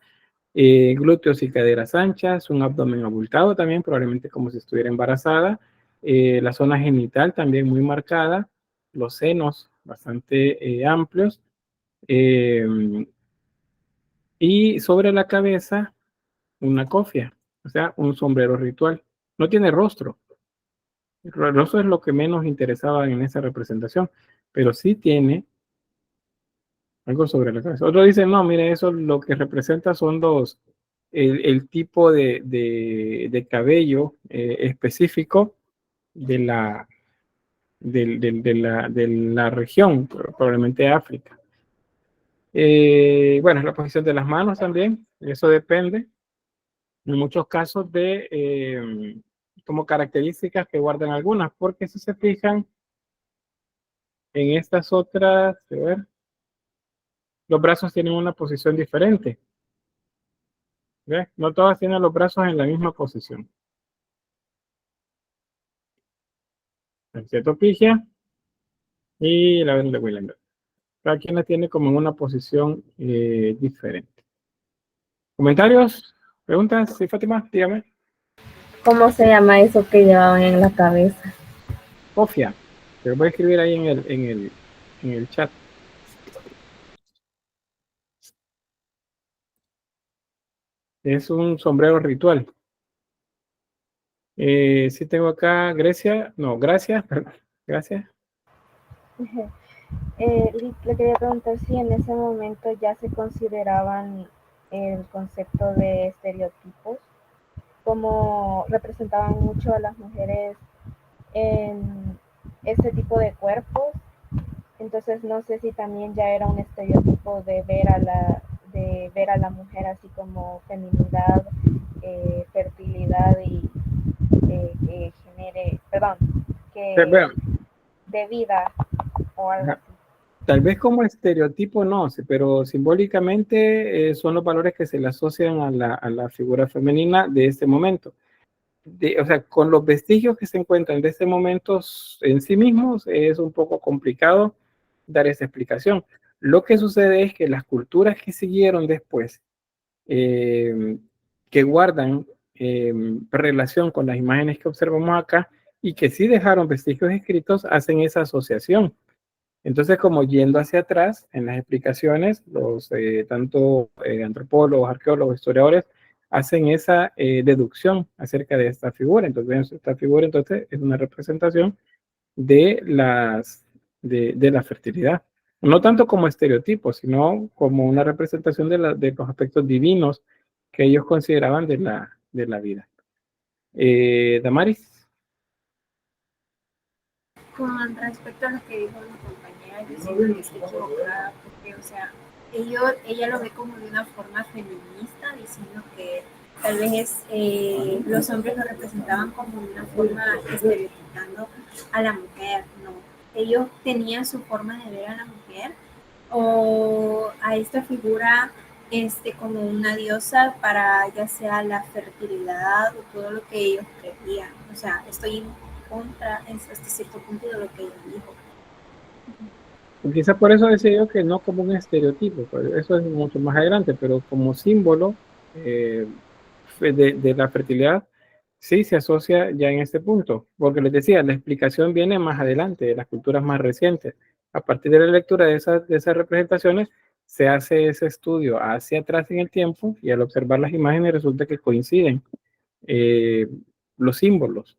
glúteos y caderas anchas, un abdomen abultado también, probablemente como si estuviera embarazada, la zona genital también muy marcada, los senos bastante amplios, y sobre la cabeza una cofia, o sea, un sombrero ritual. No tiene rostro. El rostro es lo que menos interesaba en esa representación, pero sí tiene algo sobre la cabeza. Otros dicen, no, mire, eso lo que representa son el tipo de cabello específico de la región, probablemente África. Bueno, la posición de las manos también, eso depende en muchos casos de como características que guardan algunas, porque si se fijan en estas otras, a ver, los brazos tienen una posición diferente. ¿Ve? No todas tienen los brazos en la misma posición. El cetopigia y la Venus de Willendorf. Cada quien la tiene como en una posición diferente. ¿Comentarios? ¿Preguntas? Sí, Fátima, dígame. ¿Cómo se llama eso que llevaban en la cabeza? Cofia. Te lo voy a escribir ahí en el chat. Es un sombrero ritual. Sí tengo acá Grecia. No, gracias. Perdón. Gracias. Le quería preguntar si en ese momento ya se consideraban el concepto de estereotipos, como representaban mucho a las mujeres en ese tipo de cuerpos. Entonces no sé si también ya era un estereotipo de ver a la mujer así como feminidad, fertilidad y que genere, perdón, Bueno, de vida o algo así. tal vez como estereotipo no, pero simbólicamente son los valores que se le asocian a la figura femenina de este momento. O sea, con los vestigios que se encuentran de este momento en sí mismos es un poco complicado dar esa explicación. Lo que sucede es que las culturas que siguieron después, que guardan relación con las imágenes que observamos acá y que sí dejaron vestigios escritos, hacen esa asociación. Entonces, como yendo hacia atrás en las explicaciones, los tanto antropólogos, arqueólogos, historiadores, hacen esa deducción acerca de esta figura. Entonces, esta figura entonces es una representación de de la fertilidad. No tanto como estereotipo, sino como una representación de los aspectos divinos que ellos consideraban de la vida. Damaris. Con respecto a lo que dijo mi compañera, yo siento que está equivocada, porque, o sea, ella lo ve como de una forma feminista, diciendo que tal vez los hombres lo representaban como de una forma estereotipando a la mujer, no. Ellos tenían su forma de ver a la mujer o a esta figura como una diosa para ya sea la fertilidad o todo lo que ellos creían. O sea, estoy contra hasta cierto punto de lo que ella dijo. Quizá por eso decía yo que no como un estereotipo, pues eso es mucho más adelante, pero como símbolo de la fertilidad, sí se asocia ya en este punto, porque les decía, la explicación viene más adelante, de las culturas más recientes. A partir de la lectura de esas representaciones, se hace ese estudio hacia atrás en el tiempo y al observar las imágenes resulta que coinciden los símbolos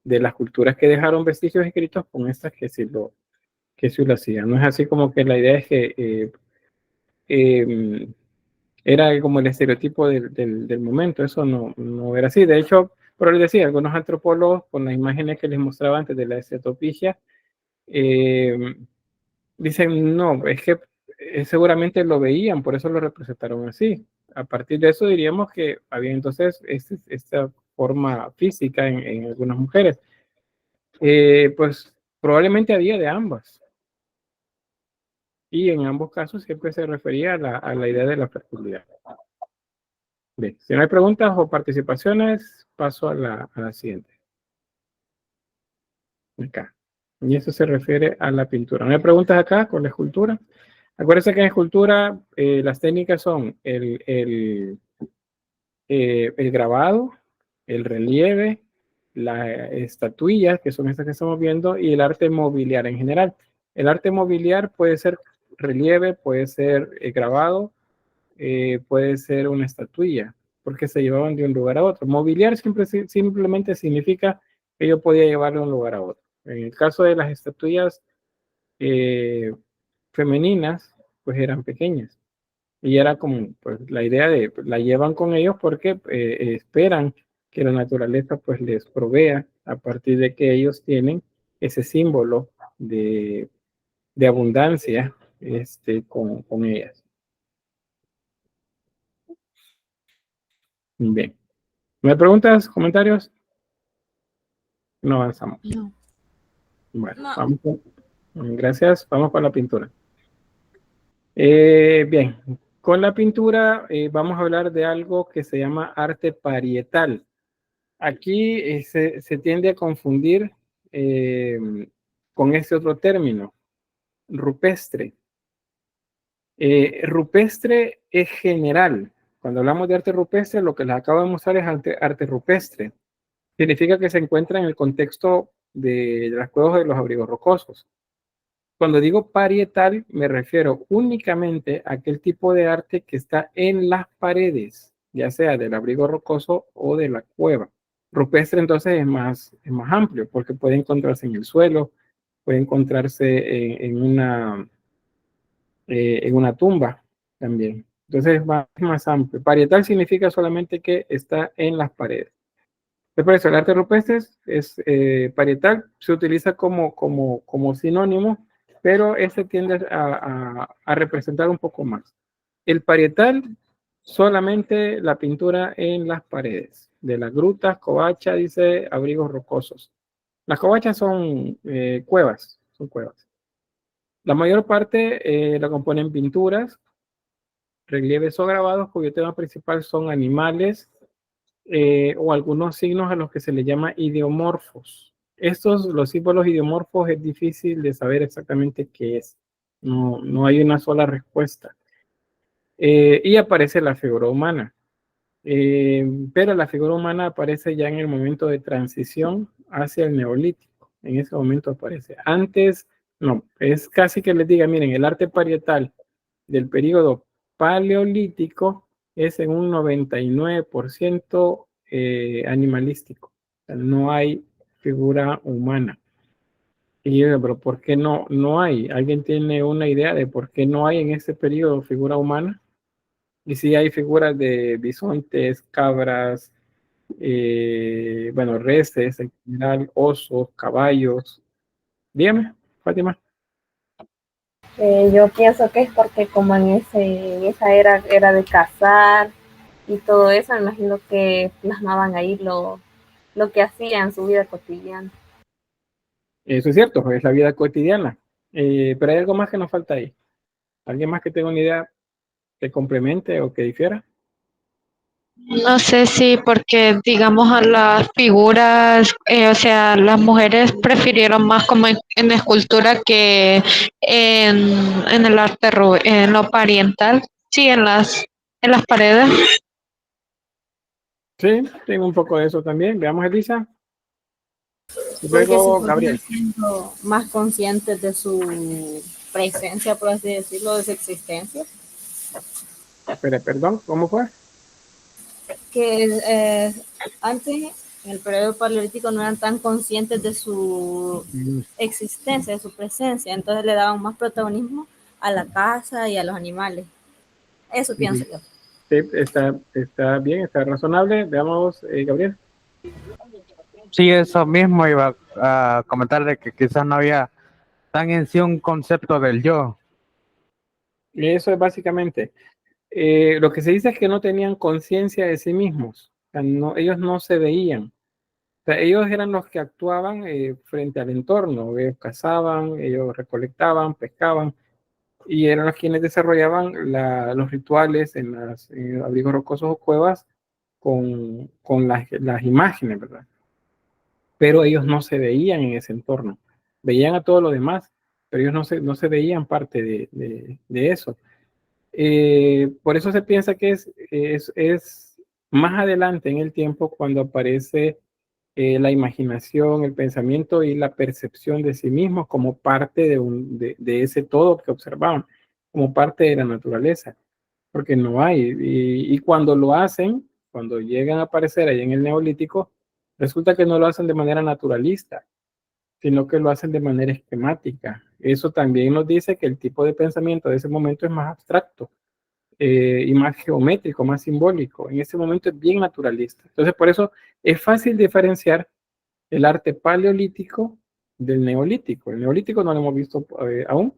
de las culturas que dejaron vestigios escritos con estas que sí lo hacían. No es así como que la idea es que era como el estereotipo del momento, eso no era así. De hecho, pero les decía, algunos antropólogos con las imágenes que les mostraba antes de la estetopigía, dicen, no, es que seguramente lo veían, por eso lo representaron así. A partir de eso diríamos que había entonces esta forma física en algunas mujeres. Pues probablemente había de ambas. Y en ambos casos siempre se refería a la idea de la fertilidad. Bien, si no hay preguntas o participaciones, paso a la siguiente. Acá. Y eso se refiere a la pintura. ¿No hay preguntas acá con la escultura? Acuérdense que en escultura las técnicas son el grabado, el relieve, las estatuillas, que son estas que estamos viendo, y el arte mobiliario en general. El arte mobiliario puede ser relieve, puede ser grabado, puede ser una estatuilla, porque se llevaban de un lugar a otro. Mobiliar simplemente significa que yo podía llevarlo de un lugar a otro. En el caso de las estatuillas femeninas, pues eran pequeñas. Y era como pues, la idea de, la llevan con ellos porque esperan que la naturaleza pues les provea a partir de que ellos tienen ese símbolo de abundancia con ellas. Bien. ¿No hay preguntas, comentarios? No avanzamos. No. Bueno, No. vamos gracias. Vamos con la pintura. Bien, con la pintura vamos a hablar de algo que se llama arte parietal. Aquí se tiende a confundir con este otro término, rupestre. Rupestre es general. Cuando hablamos de arte rupestre, lo que les acabo de mostrar es arte rupestre. Significa que se encuentra en el contexto de las cuevas de los abrigos rocosos. Cuando digo parietal, me refiero únicamente a aquel tipo de arte que está en las paredes, ya sea del abrigo rocoso o de la cueva. Rupestre entonces es más amplio porque puede encontrarse en el suelo, puede encontrarse en una tumba también. Entonces es más amplio. Parietal significa solamente que está en las paredes. Por eso el arte rupestre es parietal, se utiliza como sinónimo, pero este tiende a representar un poco más. El parietal, solamente la pintura en las paredes, de las grutas, covacha, dice, abrigos rocosos. Las covachas son cuevas, son cuevas. La mayor parte la componen pinturas, relieves o grabados, cuyo tema principal son animales, o algunos signos a los que se le llama ideomorfos. Los símbolos ideomorfos es difícil de saber exactamente qué es. No hay una sola respuesta. Y aparece la figura humana. Pero la figura humana aparece ya en el momento de transición hacia el neolítico. En ese momento aparece. Antes, no, es casi que les diga, miren, el arte parietal del periodo paleolítico es en un 99% animalístico. O sea, no hay figura humana. Y yo digo, pero ¿por qué no hay? ¿Alguien tiene una idea de por qué no hay en ese periodo figura humana? Y si hay figuras de bisontes, cabras, bueno, reses en general, osos, caballos. Dígame, Fátima. Yo pienso que es porque como en esa era de cazar y todo eso, me imagino que plasmaban ahí lo que hacían en su vida cotidiana. Eso es cierto, es la vida cotidiana. Pero hay algo más que nos falta ahí. ¿Alguien más que tenga una idea que complemente o que difiera? No sé si porque, digamos, a las figuras, o sea, las mujeres prefirieron más como en escultura que en el arte, en lo pariental, sí, en las paredes. Sí, tengo un poco de eso también. Veamos, Elisa. Y Porque luego, se Gabriel. siendo más conscientes de su presencia, por así decirlo, de su existencia. Espera, perdón, ¿cómo fue? Que antes, en el periodo paleolítico, no eran tan conscientes de su existencia, de su presencia, entonces le daban más protagonismo a la caza y a los animales. Eso pienso yo. Sí, está bien, está razonable. Veamos, Gabriel. Sí, eso mismo iba a comentar de que quizás no había tan en sí un concepto del yo. Eso es básicamente. Lo que se dice es que no tenían conciencia de sí mismos. O sea, ellos no se veían. O sea, ellos eran los que actuaban frente al entorno. Ellos cazaban, ellos recolectaban, pescaban, y eran los quienes desarrollaban los rituales en abrigos rocosos o cuevas con las imágenes, ¿verdad? Pero ellos no se veían en ese entorno. Veían a todo lo demás, pero ellos no se veían parte de eso. Por eso se piensa que es más adelante en el tiempo cuando aparece la imaginación, el pensamiento y la percepción de sí mismos como parte de ese todo que observaban, como parte de la naturaleza, porque no hay. Y cuando lo hacen, cuando llegan a aparecer ahí en el Neolítico, resulta que no lo hacen de manera naturalista, sino que lo hacen de manera esquemática. Eso también nos dice que el tipo de pensamiento de ese momento es más abstracto y más geométrico, más simbólico. En ese momento es bien naturalista. Entonces, por eso es fácil diferenciar el arte paleolítico del neolítico. El neolítico no lo hemos visto aún,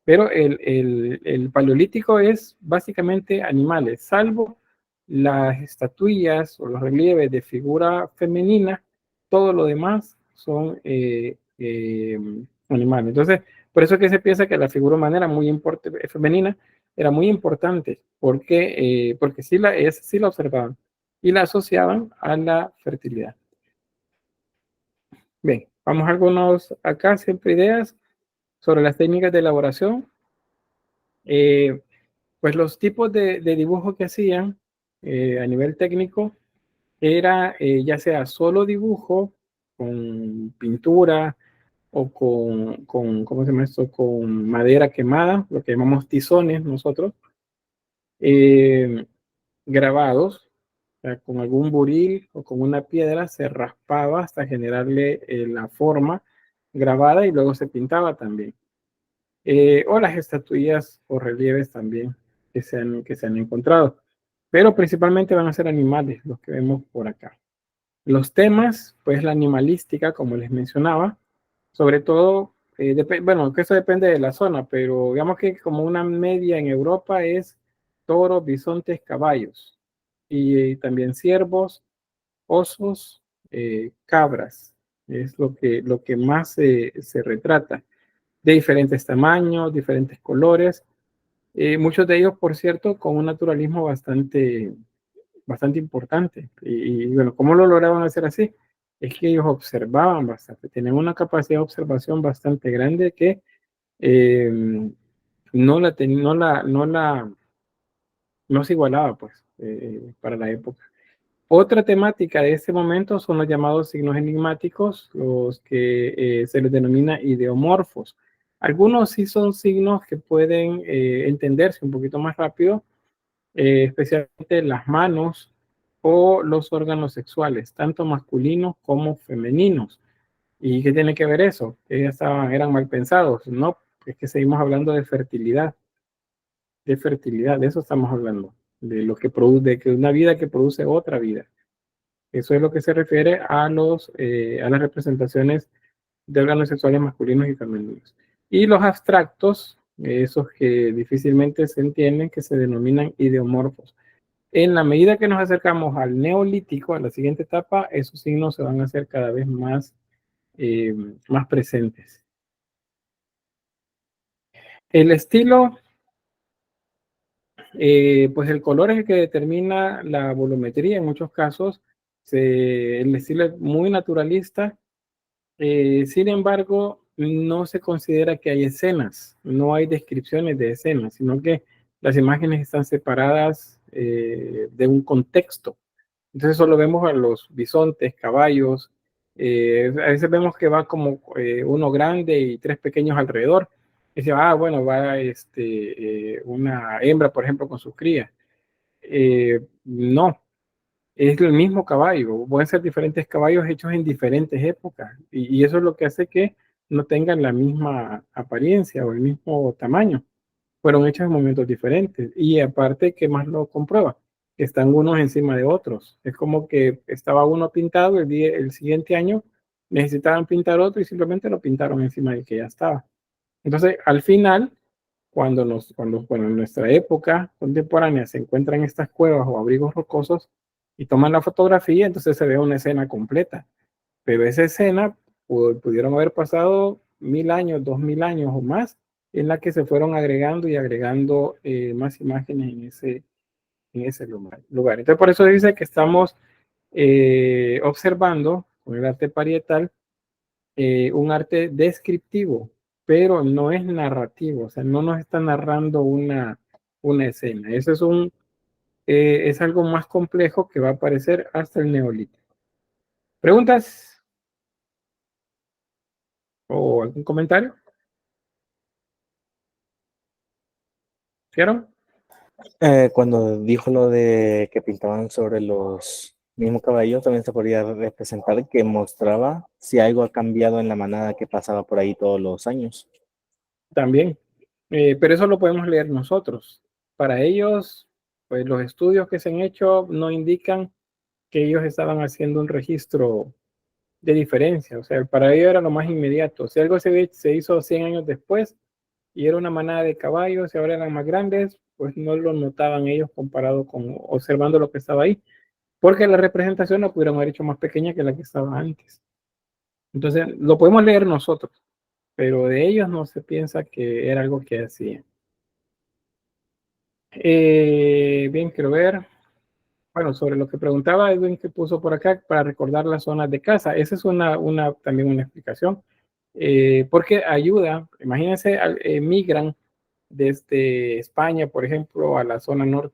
pero el paleolítico es básicamente animales, salvo las estatuillas o los relieves de figura femenina, todo lo demás son animales. Entonces, por eso es que se piensa que la figura humana era muy importante, femenina, era muy importante, porque sí la observaban y la asociaban a la fertilidad. Bien, vamos a algunos acá, siempre ideas sobre las técnicas de elaboración. Pues los tipos de dibujo que hacían a nivel técnico era ya sea solo dibujo con pintura o ¿cómo se llama esto? Con madera quemada, lo que llamamos tizones nosotros, eh, grabados, o sea, con algún buril o con una piedra se raspaba hasta generarle la forma grabada y luego se pintaba también. O las estatuillas o relieves también que se han encontrado. Pero principalmente van a ser animales los que vemos por acá. Los temas, pues la animalística, como les mencionaba, sobre todo, bueno, que eso depende de la zona, pero digamos que como una media en Europa es toros, bisontes, caballos, y también ciervos, osos, cabras, es lo que más se retrata, de diferentes tamaños, diferentes colores, muchos de ellos, por cierto, con un naturalismo bastante importante. Y bueno, ¿cómo lo lograban hacer así? Es que ellos observaban bastante, tenían una capacidad de observación bastante grande que eh, no se igualaba, pues, para la época. Otra temática de este momento son los llamados signos enigmáticos, los que se les denomina ideomorfos. Algunos sí son signos que pueden entenderse un poquito más rápido, especialmente las manos o los órganos sexuales, tanto masculinos como femeninos. ¿Y qué tiene que ver eso? Ellos eran mal pensados, ¿no? Es que seguimos hablando de fertilidad, de eso estamos hablando, de lo que produce, de que una vida que produce otra vida. Eso es lo que se refiere a a las representaciones de órganos sexuales masculinos y femeninos. Y los abstractos, esos que difícilmente se entienden, que se denominan ideomorfos. En la medida que nos acercamos al neolítico, a la siguiente etapa, esos signos se van a hacer cada vez más presentes. El estilo, pues el color es el que determina la volumetría en muchos casos. El estilo es muy naturalista. Sin embargo, no se considera que hay escenas, no hay descripciones de escenas, sino que las imágenes están separadas de un contexto. Entonces solo vemos a los bisontes, caballos, a veces vemos que va como uno grande y tres pequeños alrededor. Y dice, bueno, va una hembra, por ejemplo, con sus crías. No, es el mismo caballo, pueden ser diferentes caballos hechos en diferentes épocas, y eso es lo que hace que no tengan la misma apariencia o el mismo tamaño. Fueron hechos en momentos diferentes, y aparte, ¿qué más lo comprueba? Que están unos encima de otros. Es como que estaba uno pintado, el siguiente año necesitaban pintar otro y simplemente lo pintaron encima del que ya estaba. Entonces, al final, bueno, en nuestra época contemporánea se encuentran estas cuevas o abrigos rocosos y toman la fotografía, entonces se ve una escena completa. Pero esa escena pudieron haber pasado 1000 años, 2000 años o más, en la que se fueron agregando y agregando más imágenes en ese lugar. Entonces, por eso dice que estamos observando con el arte parietal un arte descriptivo, pero no es narrativo, o sea, no nos está narrando una escena. Eso es algo más complejo que va a aparecer hasta el Neolítico. ¿Preguntas? ¿O algún comentario? ¿Vieron? Cuando dijo lo de que pintaban sobre los mismos caballos, también se podría representar que mostraba si algo ha cambiado en la manada que pasaba por ahí todos los años. También. Pero eso lo podemos leer nosotros. Para ellos, pues los estudios que se han hecho no indican que ellos estaban haciendo un registro de diferencia. O sea, para ellos era lo más inmediato. Si algo se hizo 100 años después y era una manada de caballos y ahora eran más grandes, pues no lo notaban ellos comparado con observando lo que estaba ahí. Porque la representación la pudieron haber hecho más pequeña que la que estaba antes. Entonces, lo podemos leer nosotros, pero de ellos no se piensa que era algo que hacían. Bien, quiero ver. Bueno, sobre lo que preguntaba Edwin que puso por acá para recordar las zonas de caza. Esa es también una explicación. Porque ayuda, imagínense, migran desde España, por ejemplo, a la zona bueno,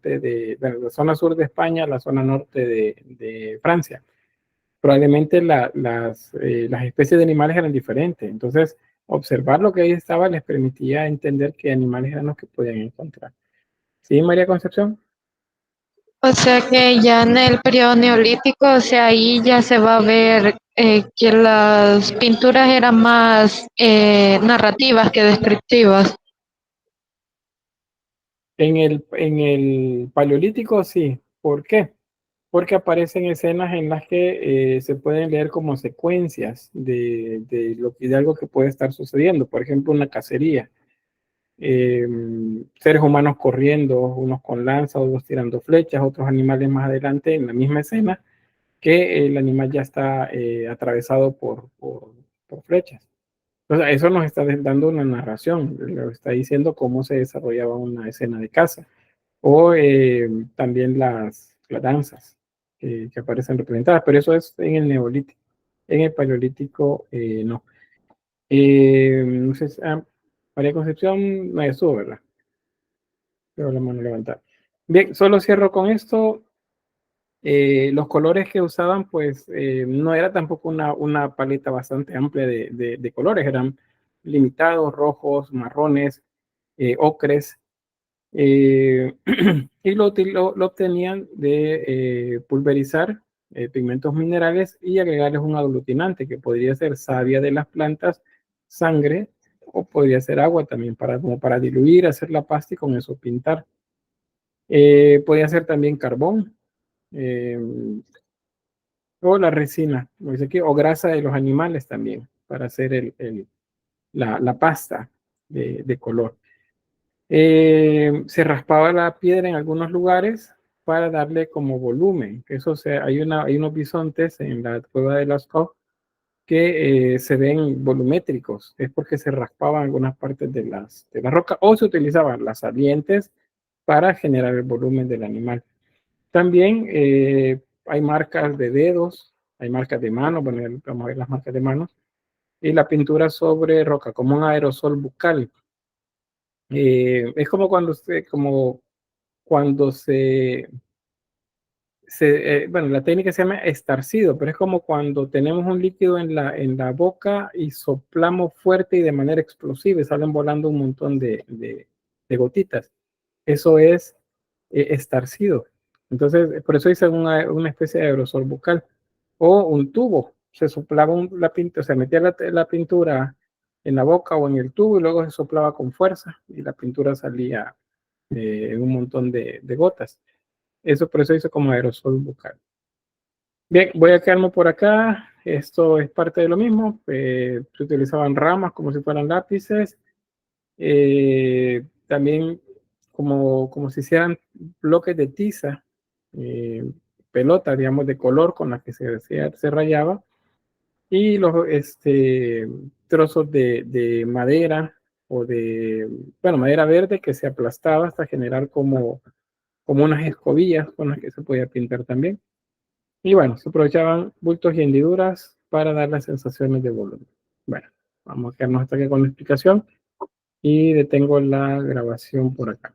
la zona sur de España, a la zona norte de Francia. Probablemente las especies de animales eran diferentes. Entonces, observar lo que ahí estaba les permitía entender qué animales eran los que podían encontrar. ¿Sí, María Concepción? O sea que ya en el periodo neolítico, o sea, ahí ya se va a ver que las pinturas eran más narrativas que descriptivas. En el paleolítico, sí. ¿Por qué? porque aparecen escenas en las que se pueden leer como secuencias de algo que puede estar sucediendo. Por ejemplo, una cacería. Seres humanos corriendo, unos con lanza, otros tirando flechas, otros animales más adelante en la misma escena, que el animal ya está atravesado por flechas. Entonces, eso nos está dando una narración, nos está diciendo cómo se desarrollaba una escena de caza. O también las danzas que aparecen representadas, pero eso es en el Neolítico. En el Paleolítico, no. No sé, María Concepción no estuvo, ¿verdad? Pero la mano levantada. Bien, solo cierro con esto. Los colores que usaban, pues, no era tampoco una paleta bastante amplia de colores, eran limitados, rojos, marrones, ocres, y lo obtenían de pulverizar pigmentos minerales y agregarles un aglutinante que podría ser savia de las plantas, sangre, o podría ser agua también como para diluir, hacer la pasta y con eso pintar. Podía ser también carbón, o la resina, como dice aquí, o grasa de los animales también, para hacer la pasta de color. Se raspaba la piedra en algunos lugares para darle como volumen. Eso hay unos bisontes en la cueva de Lascaux que se ven volumétricos. Es porque se raspaban algunas partes de la roca o se utilizaban las salientes para generar el volumen del animal. También hay marcas de dedos, hay marcas de manos, bueno, vamos a ver las marcas de manos, y la pintura sobre roca, como un aerosol bucal. Es como cuando bueno, la técnica se llama estarcido, pero es como cuando tenemos un líquido en la boca y soplamos fuerte y de manera explosiva y salen volando un montón de gotitas. Eso es estarcido. Entonces, por eso hice una especie de aerosol bucal. O un tubo. Se soplaba la pintura, se metía la pintura en la boca o en el tubo y luego se soplaba con fuerza y la pintura salía en un montón de gotas. Por eso hizo como aerosol bucal. Bien, voy a quedarme por acá. Esto es parte de lo mismo. Se utilizaban ramas como si fueran lápices. También como si hicieran bloques de tiza, pelota, digamos, de color con la que se rayaba. Y los trozos de madera o madera verde que se aplastaba hasta generar como unas escobillas con las que se podía pintar también. Y bueno, se aprovechaban bultos y hendiduras para dar las sensaciones de volumen. Bueno, vamos a quedarnos hasta aquí con la explicación y detengo la grabación por acá.